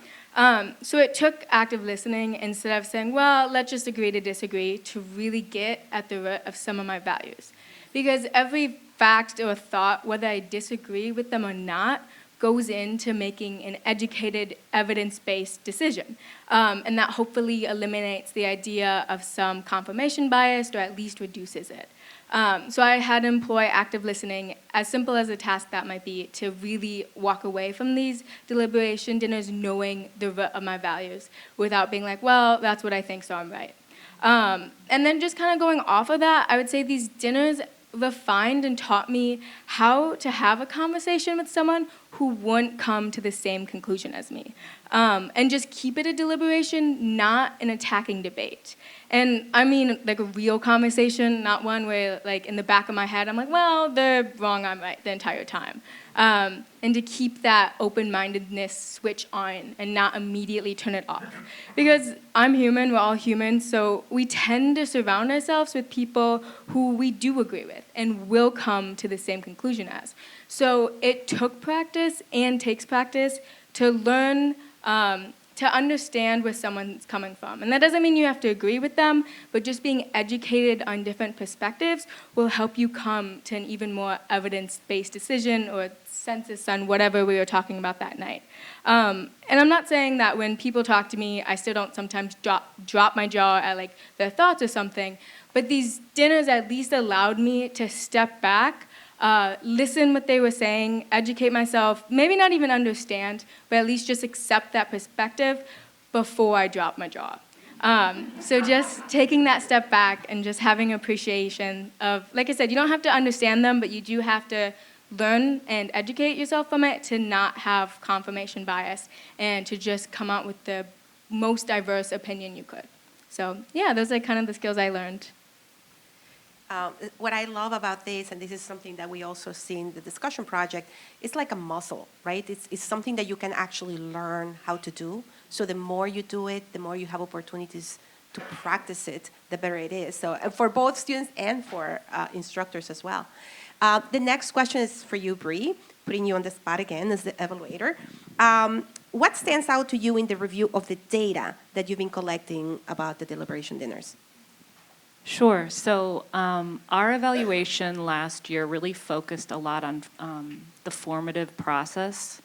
So it took active listening instead of saying, well, let's just agree to disagree, to really get at the root of some of my values. Because every fact or thought, whether I disagree with them or not, goes into making an educated, evidence-based decision. And that hopefully eliminates the idea of some confirmation bias, or at least reduces it. So I had to employ active listening, as simple as a task that might be, to really walk away from these deliberation dinners knowing the root of my values, without being like, well, that's what I think, so I'm right. And then just kind of going off of that, I would say these dinners refined and taught me how to have a conversation with someone who wouldn't come to the same conclusion as me. And just keep it a deliberation, not an attacking debate. And I mean like a real conversation, not one where like in the back of my head I'm like, well, they're wrong, I'm right the entire time. And to keep that open-mindedness switch on and not immediately turn it off. Because I'm human, we're all humans, so we tend to surround ourselves with people who we do agree with and will come to the same conclusion as. So it took practice and takes practice to learn to understand where someone's coming from. And that doesn't mean you have to agree with them, but just being educated on different perspectives will help you come to an even more evidence-based decision or census on whatever we were talking about that night. And I'm not saying that when people talk to me, I still don't sometimes drop my jaw at like their thoughts or something, but these dinners at least allowed me to step back, listen what they were saying, educate myself, maybe not even understand, but at least just accept that perspective before I drop my jaw. So just taking that step back and just having appreciation of, like I said, you don't have to understand them, but you do have to learn and educate yourself from it to not have confirmation bias and to just come out with the most diverse opinion you could. So yeah, those are kind of the skills I learned. What I love about this, and this is something that we also see in the discussion project, it's like a muscle, right? It's something that you can actually learn how to do. So the more you do it, the more you have opportunities to practice it, the better it is. So for both students and for instructors as well. The next question is for you, Bree, putting you on the spot again as the evaluator. What stands out to you in the review of the data that you've been collecting about the deliberation dinners? Sure. So our evaluation last year really focused a lot on the formative process.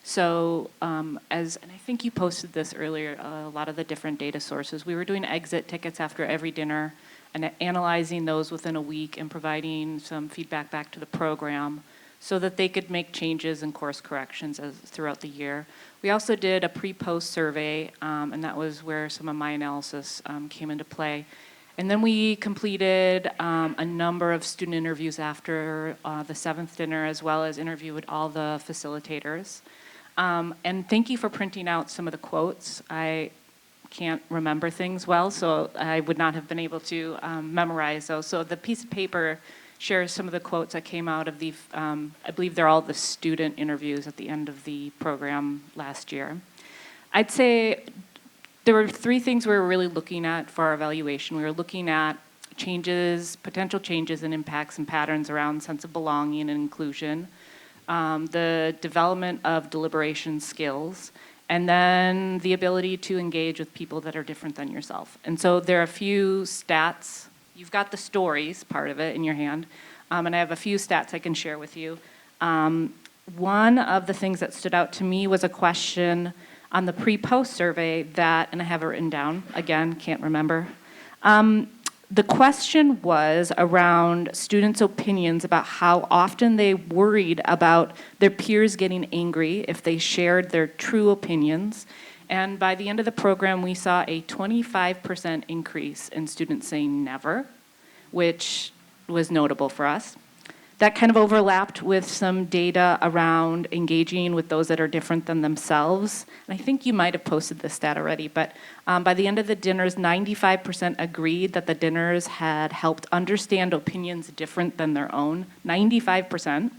So and I think you posted this earlier, a lot of the different data sources. We were doing exit tickets after every dinner. and analyzing those within a week and providing some feedback back to the program so that they could make changes and course corrections throughout the year. We also did a pre-post survey, and that was where some of my analysis came into play. And then we completed a number of student interviews after the 7th dinner, as well as interview with all the facilitators. And thank you for printing out some of the quotes. I can't remember things well, so I would not have been able to memorize those. So the piece of paper shares some of the quotes that came out of the, I believe they're all the student interviews at the end of the program last year. I'd say there were 3 things we were really looking at for our evaluation. We were looking at changes, potential changes and impacts and patterns around sense of belonging and inclusion, the development of deliberation skills, and then the ability to engage with people that are different than yourself. And so there are a few stats. You've got the stories part of it in your hand, and I have a few stats I can share with you. One of the things that stood out to me was a question on the pre-post survey that, and I have it written down, again, can't remember. The question was around students' opinions about how often they worried about their peers getting angry if they shared their true opinions. And by the end of the program, we saw a 25% increase in students saying never, which was notable for us. That kind of overlapped with some data around engaging with those that are different than themselves. And I think you might have posted this stat already, but by the end of the dinners, 95% agreed that the dinners had helped understand opinions different than their own, 95%.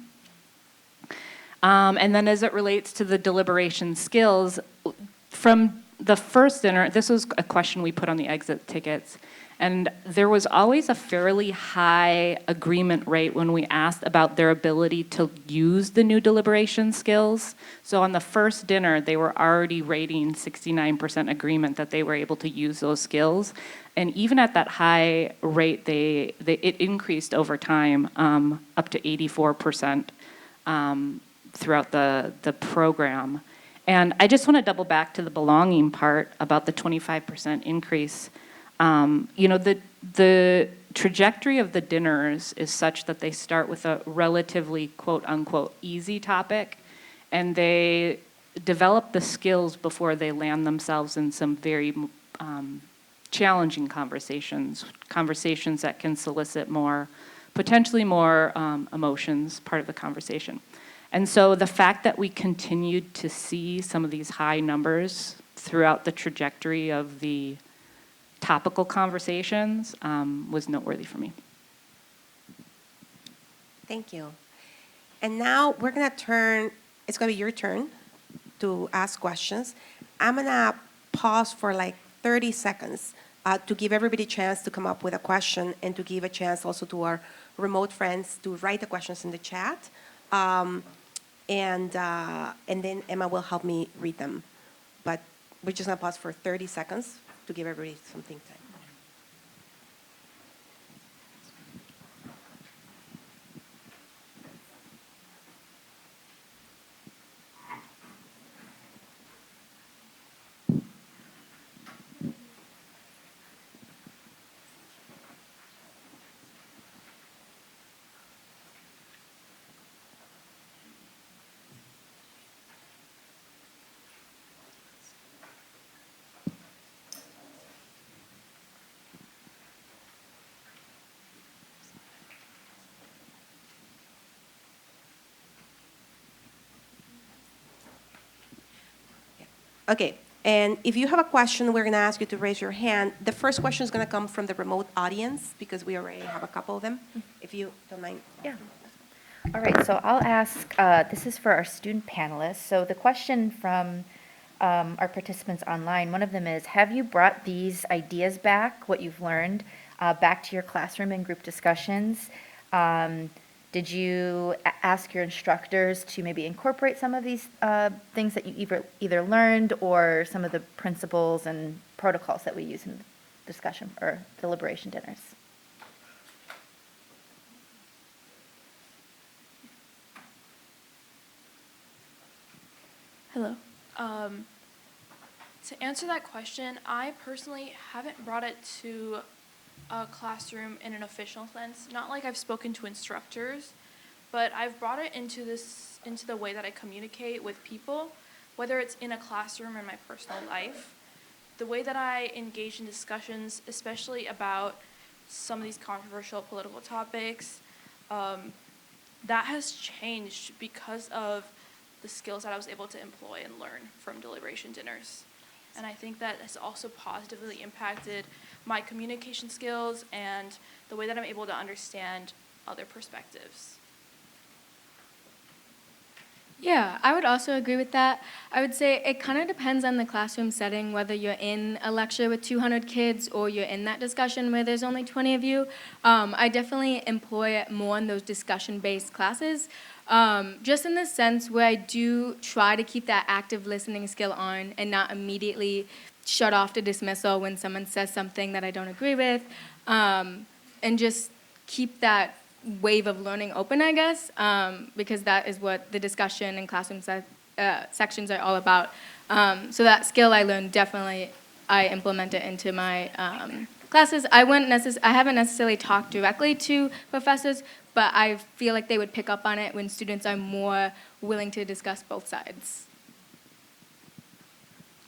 And then as it relates to the deliberation skills, from the first dinner, this was a question we put on the exit tickets, and there was always a fairly high agreement rate when we asked about their ability to use the new deliberation skills. So on the first dinner, they were already rating 69% agreement that they were able to use those skills. And even at that high rate, it increased over time up to 84% throughout the program. And I just want to double back to the belonging part about the 25% increase. The trajectory of the dinners is such that they start with a relatively quote unquote easy topic, and they develop the skills before they land themselves in some very challenging conversations that can solicit potentially more emotions, part of the conversation. And so the fact that we continued to see some of these high numbers throughout the trajectory of the topical conversations was noteworthy for me. Thank you. And now we're going to turn, it's going to be your turn to ask questions. I'm going to pause for like 30 seconds to give everybody a chance to come up with a question and to give a chance also to our remote friends to write the questions in the chat. And then Emma will help me read them. But we're just going to pause for 30 seconds to give everybody some think time. Okay, and if you have a question, we're going to ask you to raise your hand. The first question is going to come from the remote audience because we already have a couple of them, if you don't mind. Yeah. All right, so I'll ask, this is for our student panelists. So the question from our participants online, one of them is, have you brought these ideas back, what you've learned, back to your classroom in group discussions? Did you ask your instructors to maybe incorporate some of these things that you either learned or some of the principles and protocols that we use in discussion or deliberation dinners? Hello. To answer that question, I personally haven't brought it to a classroom in an official sense. Not like I've spoken to instructors, but I've brought it into the way that I communicate with people, whether it's in a classroom or in my personal life. The way that I engage in discussions, especially about some of these controversial political topics, that has changed because of the skills that I was able to employ and learn from deliberation dinners. And I think that has also positively impacted my communication skills and the way that I'm able to understand other perspectives. Yeah, I would also agree with that. I would say it kind of depends on the classroom setting, whether you're in a lecture with 200 kids or you're in that discussion where there's only 20 of you. I definitely employ it more in those discussion-based classes, just in the sense where I do try to keep that active listening skill on and not immediately shut off to dismissal when someone says something that I don't agree with, and just keep that wave of learning open, I guess, because that is what the discussion and classroom sections are all about. So that skill I learned, definitely I implement it into my classes. I haven't necessarily talked directly to professors, but I feel like they would pick up on it when students are more willing to discuss both sides.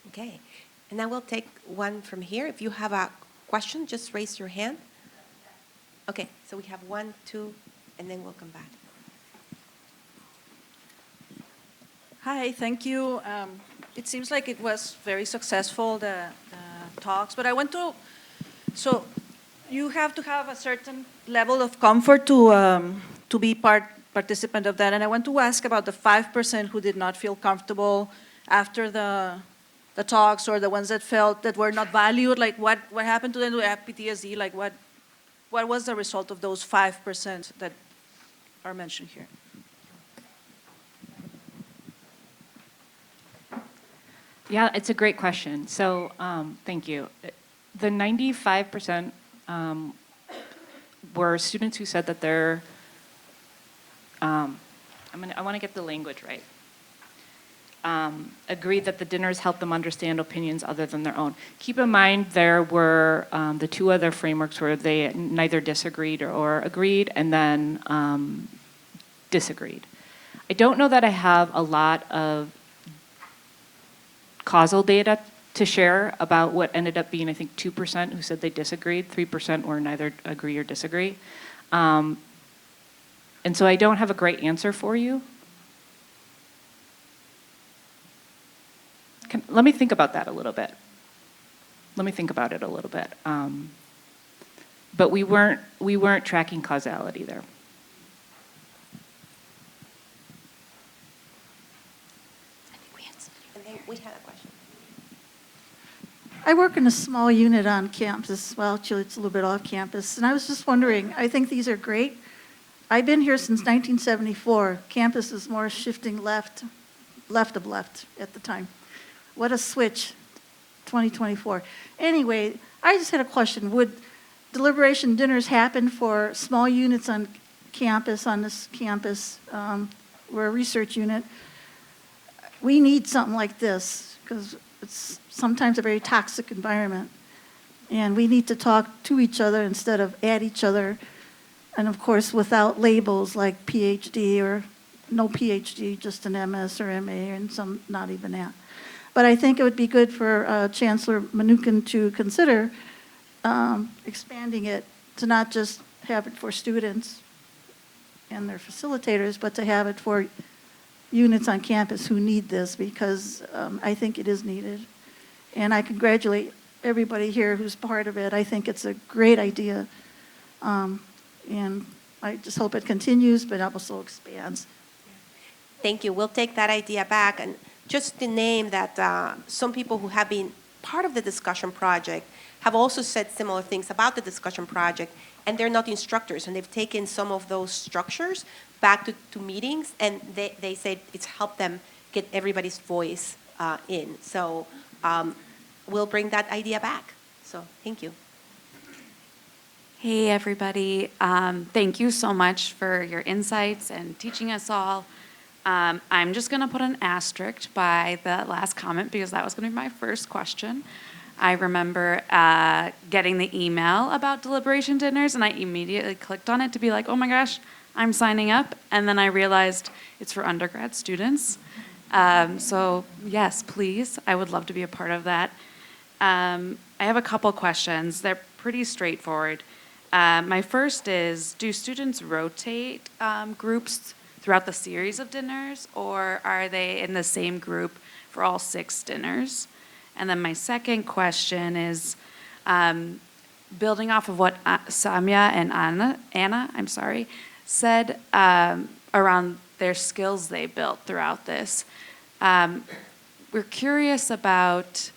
Okay, and now we'll take one from here. If you have a question, just raise your hand. Okay, so we have 1, 2, and then we'll come back. Hi, thank you. It seems like it was very successful, the talks, but I want to, so you have to have a certain level of comfort to be participant of that, and I want to ask about the 5% who did not feel comfortable after the talks, or the ones that felt that were not valued. Like what happened to them? Do they have PTSD? Like what was the result of those 5% that are mentioned here? Yeah, it's a great question. So thank you. The 95% were students who said that they're, I want to get the language right. Agreed that the dinners helped them understand opinions other than their own. Keep in mind there were the two other frameworks where they neither disagreed or agreed, and then disagreed. I don't know that I have a lot of causal data to share about what ended up being, I think, 2% who said they disagreed, 3% were neither agree or disagree. And so I don't have a great answer for you. Let me think about that a little bit. Let me think about it a little bit. But we weren't tracking causality there. I think we answered. And then we had a question. I work in a small unit on campus. Well, actually, it's a little bit off campus. And I was just wondering, I think these are great. I've been here since 1974. Campus is more shifting left at the time. What a switch, 2024. Anyway, I just had a question. Would deliberation dinners happen for small units on campus, we're a research unit. We need something like this because it's sometimes a very toxic environment. And we need to talk to each other instead of at each other. And of course, without labels like PhD or no PhD, just an MS or MA, and some not even that. But I think it would be good for Chancellor Mnookin to consider expanding it to not just have it for students and their facilitators, but to have it for units on campus who need this, because I think it is needed. And I congratulate everybody here who's part of it. I think it's a great idea. And I just hope it continues, but also expands. Thank you. We'll take that idea back. And just to name that some people who have been part of the discussion project have also said similar things about the discussion project, and they're not instructors, and they've taken some of those structures back to meetings, and they say it's helped them get everybody's voice in. So we'll bring that idea back. So thank you. Hey, everybody. Thank you so much for your insights and teaching us all. I'm just going to put an asterisk by the last comment because that was going to be my first question. I remember getting the email about deliberation dinners, and I immediately clicked on it to be like, oh my gosh, I'm signing up. And then I realized it's for undergrad students. So yes, please, I would love to be a part of that. I have a couple questions. They're pretty straightforward. My first is, do students rotate groups throughout the series of dinners, or are they in the same group for all 6 dinners? And then my second question is, building off of what Samia and Anna, said around their skills they built throughout this. We're curious about,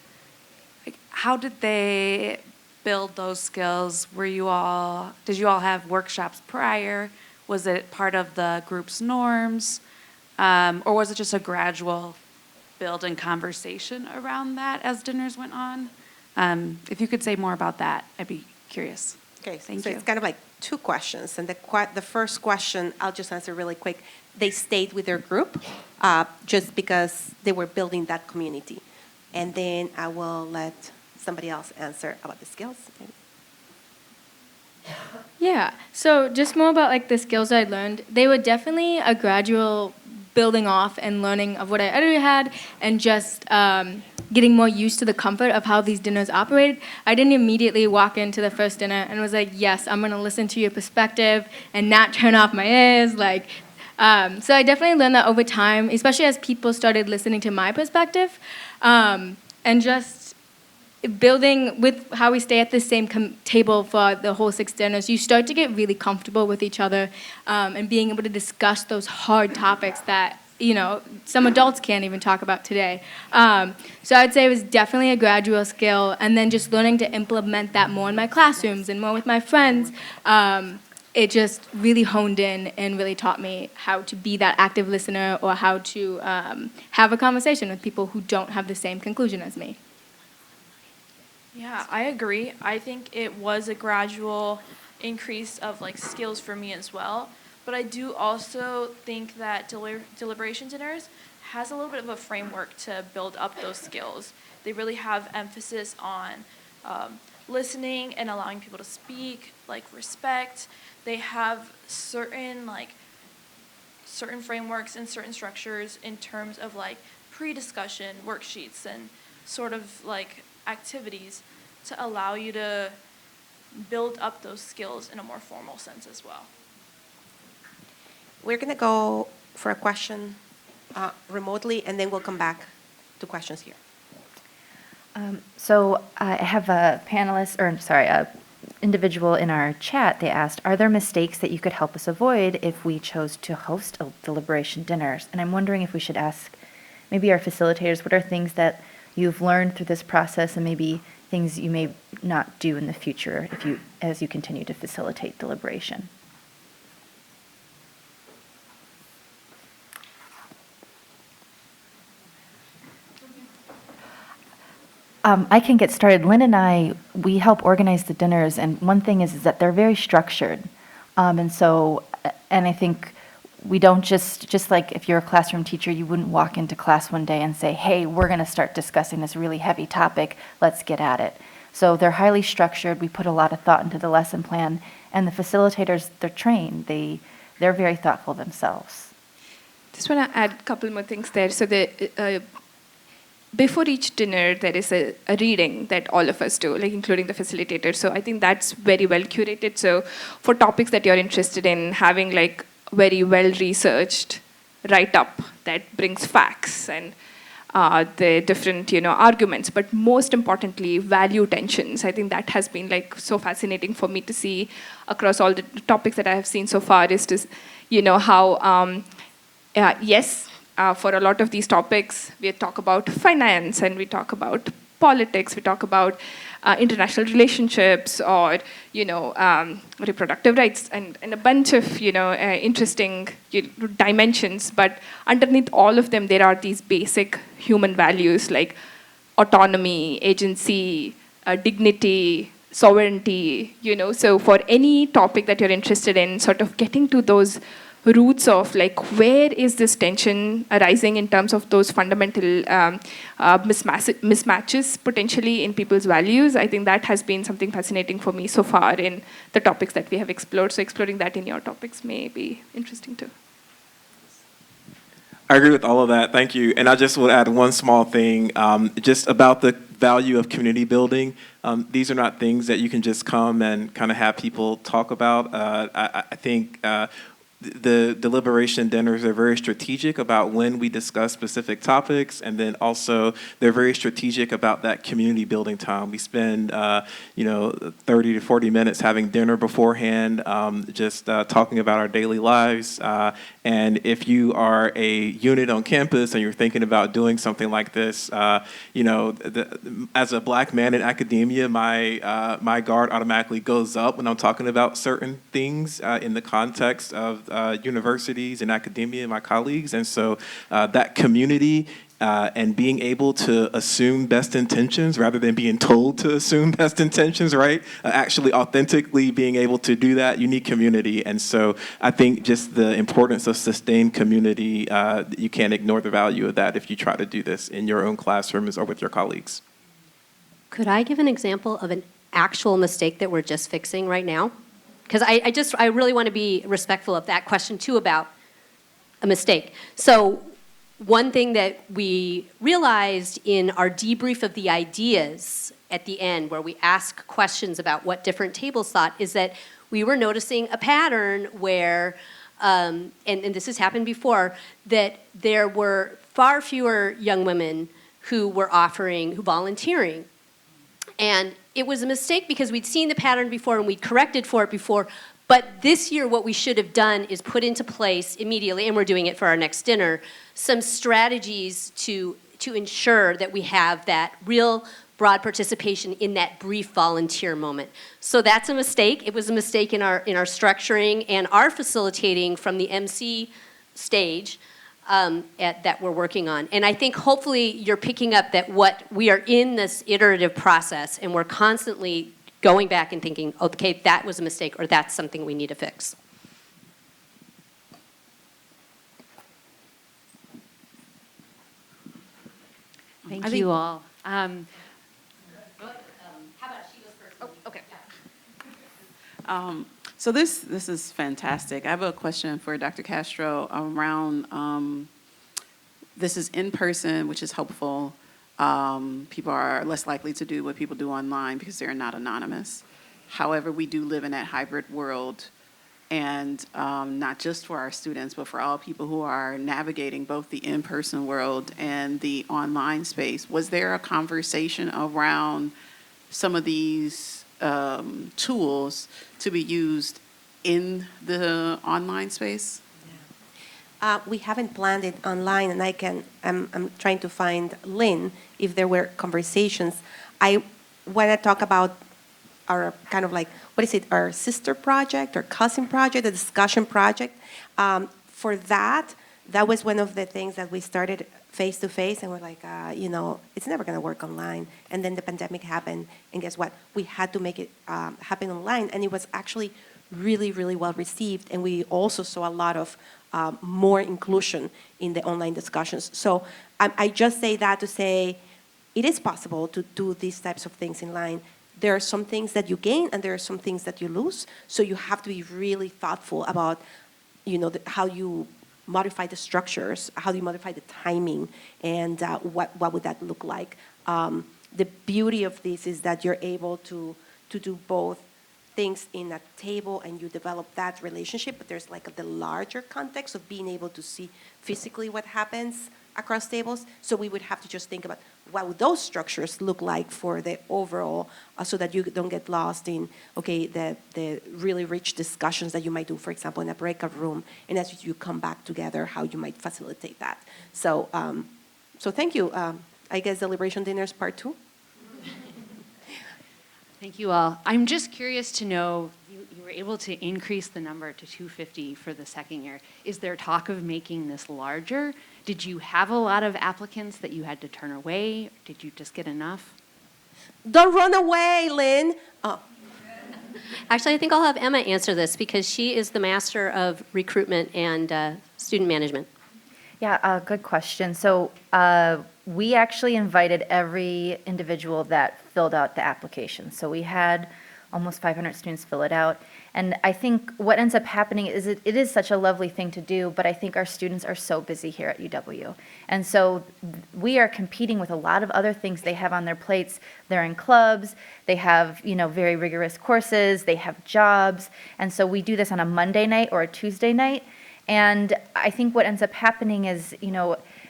like, how did they build those skills? Did you all have workshops prior? Was it part of the group's norms? Or was it just a gradual build and conversation around that as dinners went on? If you could say more about that, I'd be curious. Okay, Thank so you. it's kind of like 2 questions. And the first question, I'll just answer really quick. They stayed with their group just because they were building that community. And then I will let somebody else answer about the skills. Yeah, so just more about like the skills I learned. They were definitely a gradual building off and learning of what I already had, and just getting more used to the comfort of how these dinners operated. I didn't immediately walk into the first dinner and was like, yes, I'm gonna listen to your perspective and not turn off my ears. So I definitely learned that over time, especially as people started listening to my perspective, and just building with how we stay at the same table for the whole 6 dinners. You start to get really comfortable with each other, and being able to discuss those hard topics that, some adults can't even talk about today. So I'd say it was definitely a gradual skill, and then just learning to implement that more in my classrooms and more with my friends. It just really honed in and really taught me how to be that active listener, or how to have a conversation with people who don't have the same conclusion as me. Yeah, I agree. I think it was a gradual increase of skills for me as well. But I do also think that deliberation dinners has a little bit of a framework to build up those skills. They really have emphasis on listening and allowing people to speak, respect. They have certain frameworks and certain structures in terms of pre-discussion worksheets and sort of activities to allow you to build up those skills in a more formal sense as well. We're going to go for a question remotely, and then we'll come back to questions here. So I have a individual in our chat. They asked, are there mistakes that you could help us avoid if we chose to host a deliberation dinners? And I'm wondering if we should ask maybe our facilitators, what are things that you've learned through this process, and maybe things you may not do in the future as you continue to facilitate deliberation? I can get started. Lynn and I, we help organize the dinners, and one thing is that they're very structured. And I think we don't just like if you're a classroom teacher, you wouldn't walk into class one day and say, hey, we're going to start discussing this really heavy topic, let's get at it. So they're highly structured. We put a lot of thought into the lesson plan, and the facilitators, they're trained. They're very thoughtful themselves. Just want to add a couple more things there. So before each dinner, there is a reading that all of us do, including the facilitator. So I think that's very well curated. So for topics that you're interested in, having very well-researched write-up that brings facts and the different, arguments, but most importantly, value tensions. I think that has been so fascinating for me to see across all the topics that I have seen so far is to, how, for a lot of these topics, we talk about finance and we talk about politics, we talk about international relationships or, reproductive rights and a bunch of, interesting dimensions. But underneath all of them, there are these basic human values like autonomy, agency, dignity, sovereignty, So for any topic that you're interested in, sort of getting to those roots of like where is this tension arising in terms of those fundamental mismatches potentially in people's values. I think that has been something fascinating for me so far in the topics that we have explored. So exploring that in your topics may be interesting too. I agree with all of that. Thank you. And I just would add one small thing, just about the value of community building. These are not things that you can just come and kind of have people talk about. I think the deliberation dinners are very strategic about when we discuss specific topics, and then also they're very strategic about that community building time. We spend 30 to 40 minutes having dinner beforehand, just talking about our daily lives. And if you are a unit on campus and you're thinking about doing something like this, as a Black man in academia, my guard automatically goes up when I'm talking about certain things in the context of universities and academia and my colleagues. And so that community and being able to assume best intentions rather than being told to assume best intentions, right? Actually authentically being able to do that, you need community. And so I think just the importance of sustained community, you can't ignore the value of that if you try to do this in your own classrooms or with your colleagues. Could I give an example of an actual mistake that we're just fixing right now? Because I really want to be respectful of that question too about a mistake. So one thing that we realized in our debrief of the ideas at the end, where we ask questions about what different tables thought, is that we were noticing a pattern where, and this has happened before, that there were far fewer young women who were volunteering. And it was a mistake because we'd seen the pattern before and we'd corrected for it before. But this year, what we should have done is put into place immediately, and we're doing it for our next dinner, some strategies to ensure that we have that real broad participation in that brief volunteer moment. So that's a mistake. It was a mistake in our structuring and our facilitating from the MC stage that we're working on. And I think hopefully you're picking up that what we are in this iterative process, and we're constantly going back and thinking, okay, that was a mistake, or that's something we need to fix. Thank you all. How about she goes first? Oh, okay. So this is fantastic. I have a question for Dr. Castro around, this is in person, which is helpful. People are less likely to do what people do online because they're not anonymous. However, we do live in that hybrid world, and not just for our students, but for all people who are navigating both the in-person world and the online space. Was there a conversation around some of these tools to be used in the online space? We haven't planned it online, and I'm trying to find Lynn if there were conversations. I want to talk about our kind of like, what is it, our sister project or cousin project, a discussion project. For that was one of the things that we started face to face, and we're like, it's never going to work online. And then the pandemic happened, and guess what? We had to make it happen online, and it was actually really, really well received. And we also saw a lot of more inclusion in the online discussions. So I just say that to say it is possible to do these types of things in line. There are some things that you gain, and there are some things that you lose. So you have to be really thoughtful about, how you modify the structures, how do you modify the timing, and what would that look like. The beauty of this is that you're able to do both things in a table, and you develop that relationship, but there's like the larger context of being able to see physically what happens across tables. So we would have to just think about what would those structures look like for the overall, so that you don't get lost in, the really rich discussions that you might do, for example, in a breakout room, and as you come back together, how you might facilitate that. So, so thank you. I guess Deliberation Dinners Part 2. Thank you all. I'm just curious to know, you were able to increase the number to 250 for the second year. Is there talk of making this larger? Did you have a lot of applicants that you had to turn away? Did you just get enough? Don't run away, Lynn. Oh. Actually, I think I'll have Emma answer this because she is the master of recruitment and student management. Yeah, good question. So we actually invited every individual that filled out the application. So we had almost 500 students fill it out. And I think what ends up happening is it is such a lovely thing to do, but I think our students are so busy here at UW. And so we are competing with a lot of other things they have on their plates. They're in clubs, they have, very rigorous courses, they have jobs. And so we do this on a Monday night or a Tuesday night. And I think what ends up happening is,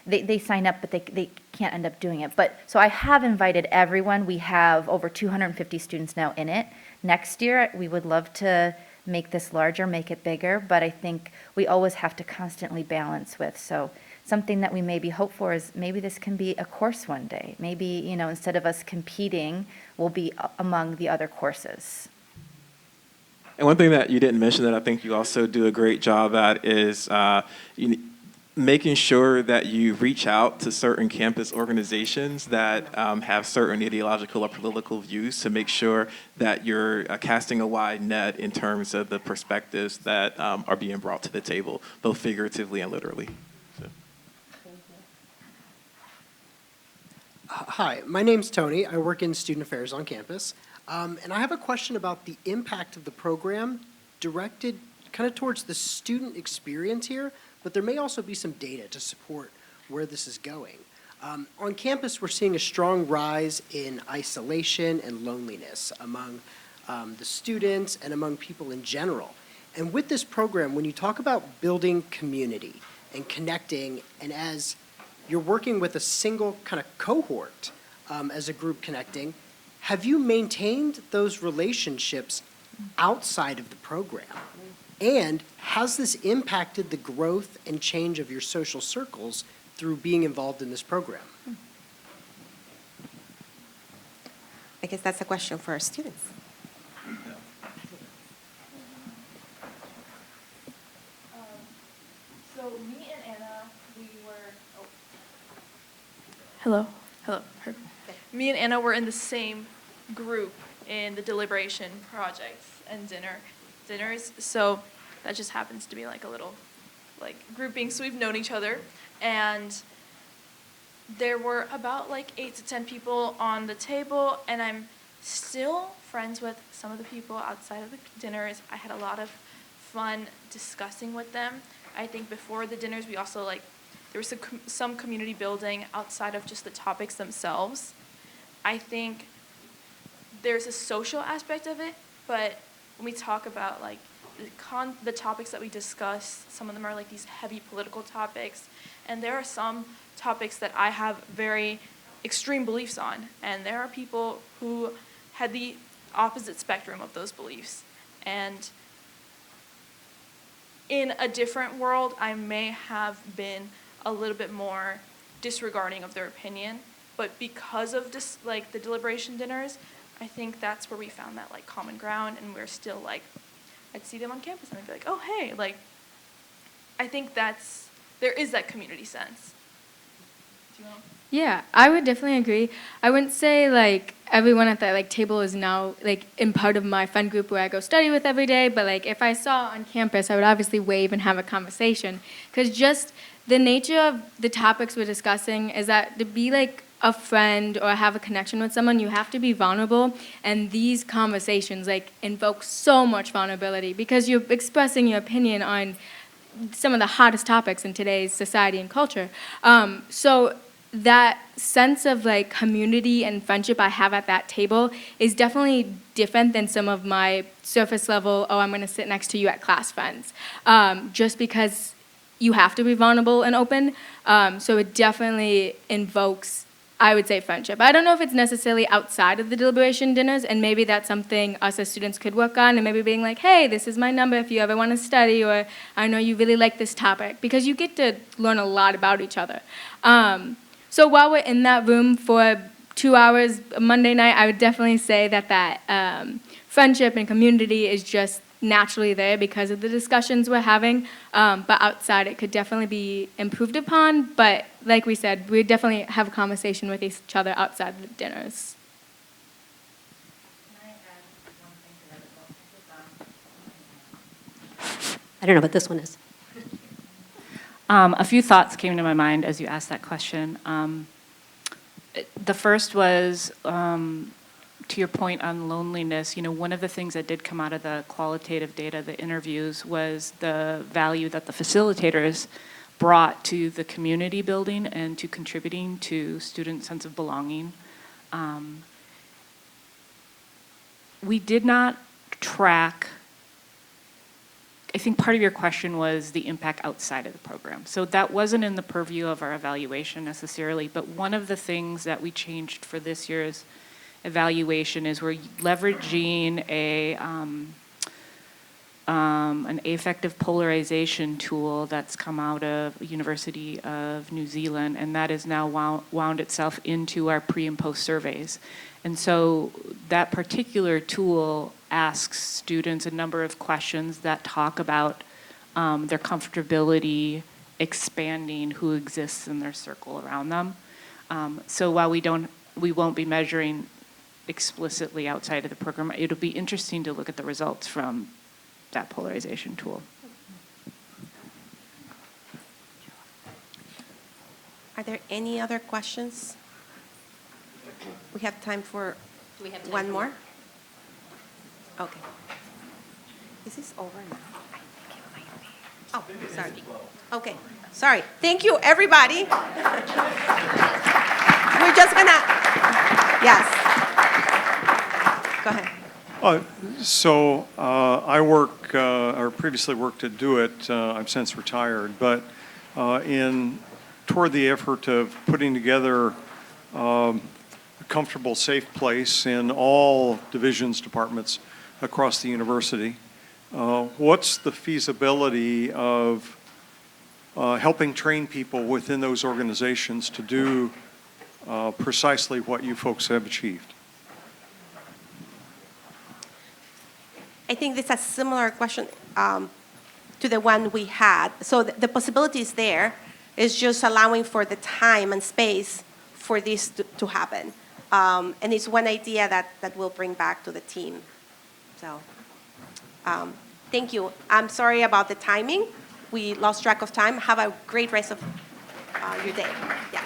they sign up, but they can't end up doing it. But so I have invited everyone. We have over 250 students now in it. Next year, we would love to make this larger, make it bigger, but I think we always have to constantly balance with. So something that we maybe hope for is maybe this can be a course one day. Maybe, instead of us competing, we'll be among the other courses. And one thing that you didn't mention that I think you also do a great job at is making sure that you reach out to certain campus organizations that have certain ideological or political views to make sure that you're casting a wide net in terms of the perspectives that are being brought to the table, both figuratively and literally. So. Hi, my name's Tony. I work in student affairs on campus. And I have a question about the impact of the program directed kind of towards the student experience here, but there may also be some data to support where this is going. On campus, we're seeing a strong rise in isolation and loneliness among the students and among people in general. And with this program, when you talk about building community and connecting, and as you're working with a single kind of cohort as a group connecting, have you maintained those relationships outside of the program? And has this impacted the growth and change of your social circles through being involved in this program? I guess that's a question for our students. So me and Anna, Hello. Me and Anna were in the same group in the deliberation projects and dinners. So that just happens to be like a little grouping. So we've known each other, and there were about 8 to 10 people on the table, and I'm still friends with some of the people outside of the dinners. I had a lot of fun discussing with them. I think before the dinners, we also there was some community building outside of just the topics themselves. I think there's a social aspect of it, but when we talk about the topics that we discuss, some of them are these heavy political topics, and there are some topics that I have very extreme beliefs on, and there are people who had the opposite spectrum of those beliefs. And in a different world, I may have been a little bit more disregarding of their opinion, but because of this, the deliberation dinners, I think that's where we found that common ground, and we're still I'd see them on campus and I'd be like, oh hey, I think there is that community sense. Do you want? Yeah, I would definitely agree. I wouldn't say everyone at that table is now in part of my friend group where I go study with every day, but if I saw on campus, I would obviously wave and have a conversation, because just the nature of the topics we're discussing is that to be a friend or have a connection with someone, you have to be vulnerable, and these conversations invoke so much vulnerability because you're expressing your opinion on some of the hottest topics in today's society and culture. So that sense of community and friendship I have at that table is definitely different than some of my surface level, oh, I'm going to sit next to you at class friends, just because you have to be vulnerable and open. So it definitely invokes, I would say, friendship. I don't know if it's necessarily outside of the deliberation dinners, and maybe that's something us as students could work on, and maybe being hey, this is my number if you ever want to study, or I know you really like this topic, because you get to learn a lot about each other. So while we're in that room for 2 hours Monday night, I would definitely say that friendship and community is just naturally there because of the discussions we're having, but outside it could definitely be improved upon. But like we said, we definitely have a conversation with each other outside the dinners. I don't know, but this one is. A few thoughts came to my mind as you asked that question. The first was, to your point on loneliness, one of the things that did come out of the qualitative data, the interviews, was the value that the facilitators brought to the community building and to contributing to student sense of belonging. We did not track, I think part of your question was the impact outside of the program. So that wasn't in the purview of our evaluation necessarily, but one of the things that we changed for this year's evaluation is we're leveraging an affective polarization tool that's come out of University of New Zealand, and that has now wound itself into our pre and post surveys. And so that particular tool asks students a number of questions that talk about their comfortability expanding who exists in their circle around them. So while we won't be measuring explicitly outside of the program, it'll be interesting to look at the results from that polarization tool. Are there any other questions? We have time for one more? Okay. Is this over now? Oh, sorry. Okay, sorry. Thank you, everybody. We're just gonna, yes. Go ahead. I work, or previously worked at Do It. I'm since retired, but toward the effort of putting together a comfortable, safe place in all divisions, departments across the university, what's the feasibility of helping train people within those organizations to do precisely what you folks have achieved? I think this is a similar question to the one we had. So the possibility is there. It's just allowing for the time and space for this to happen. And it's one idea that we'll bring back to the team. So thank you. I'm sorry about the timing. We lost track of time. Have a great rest of your day. Yeah.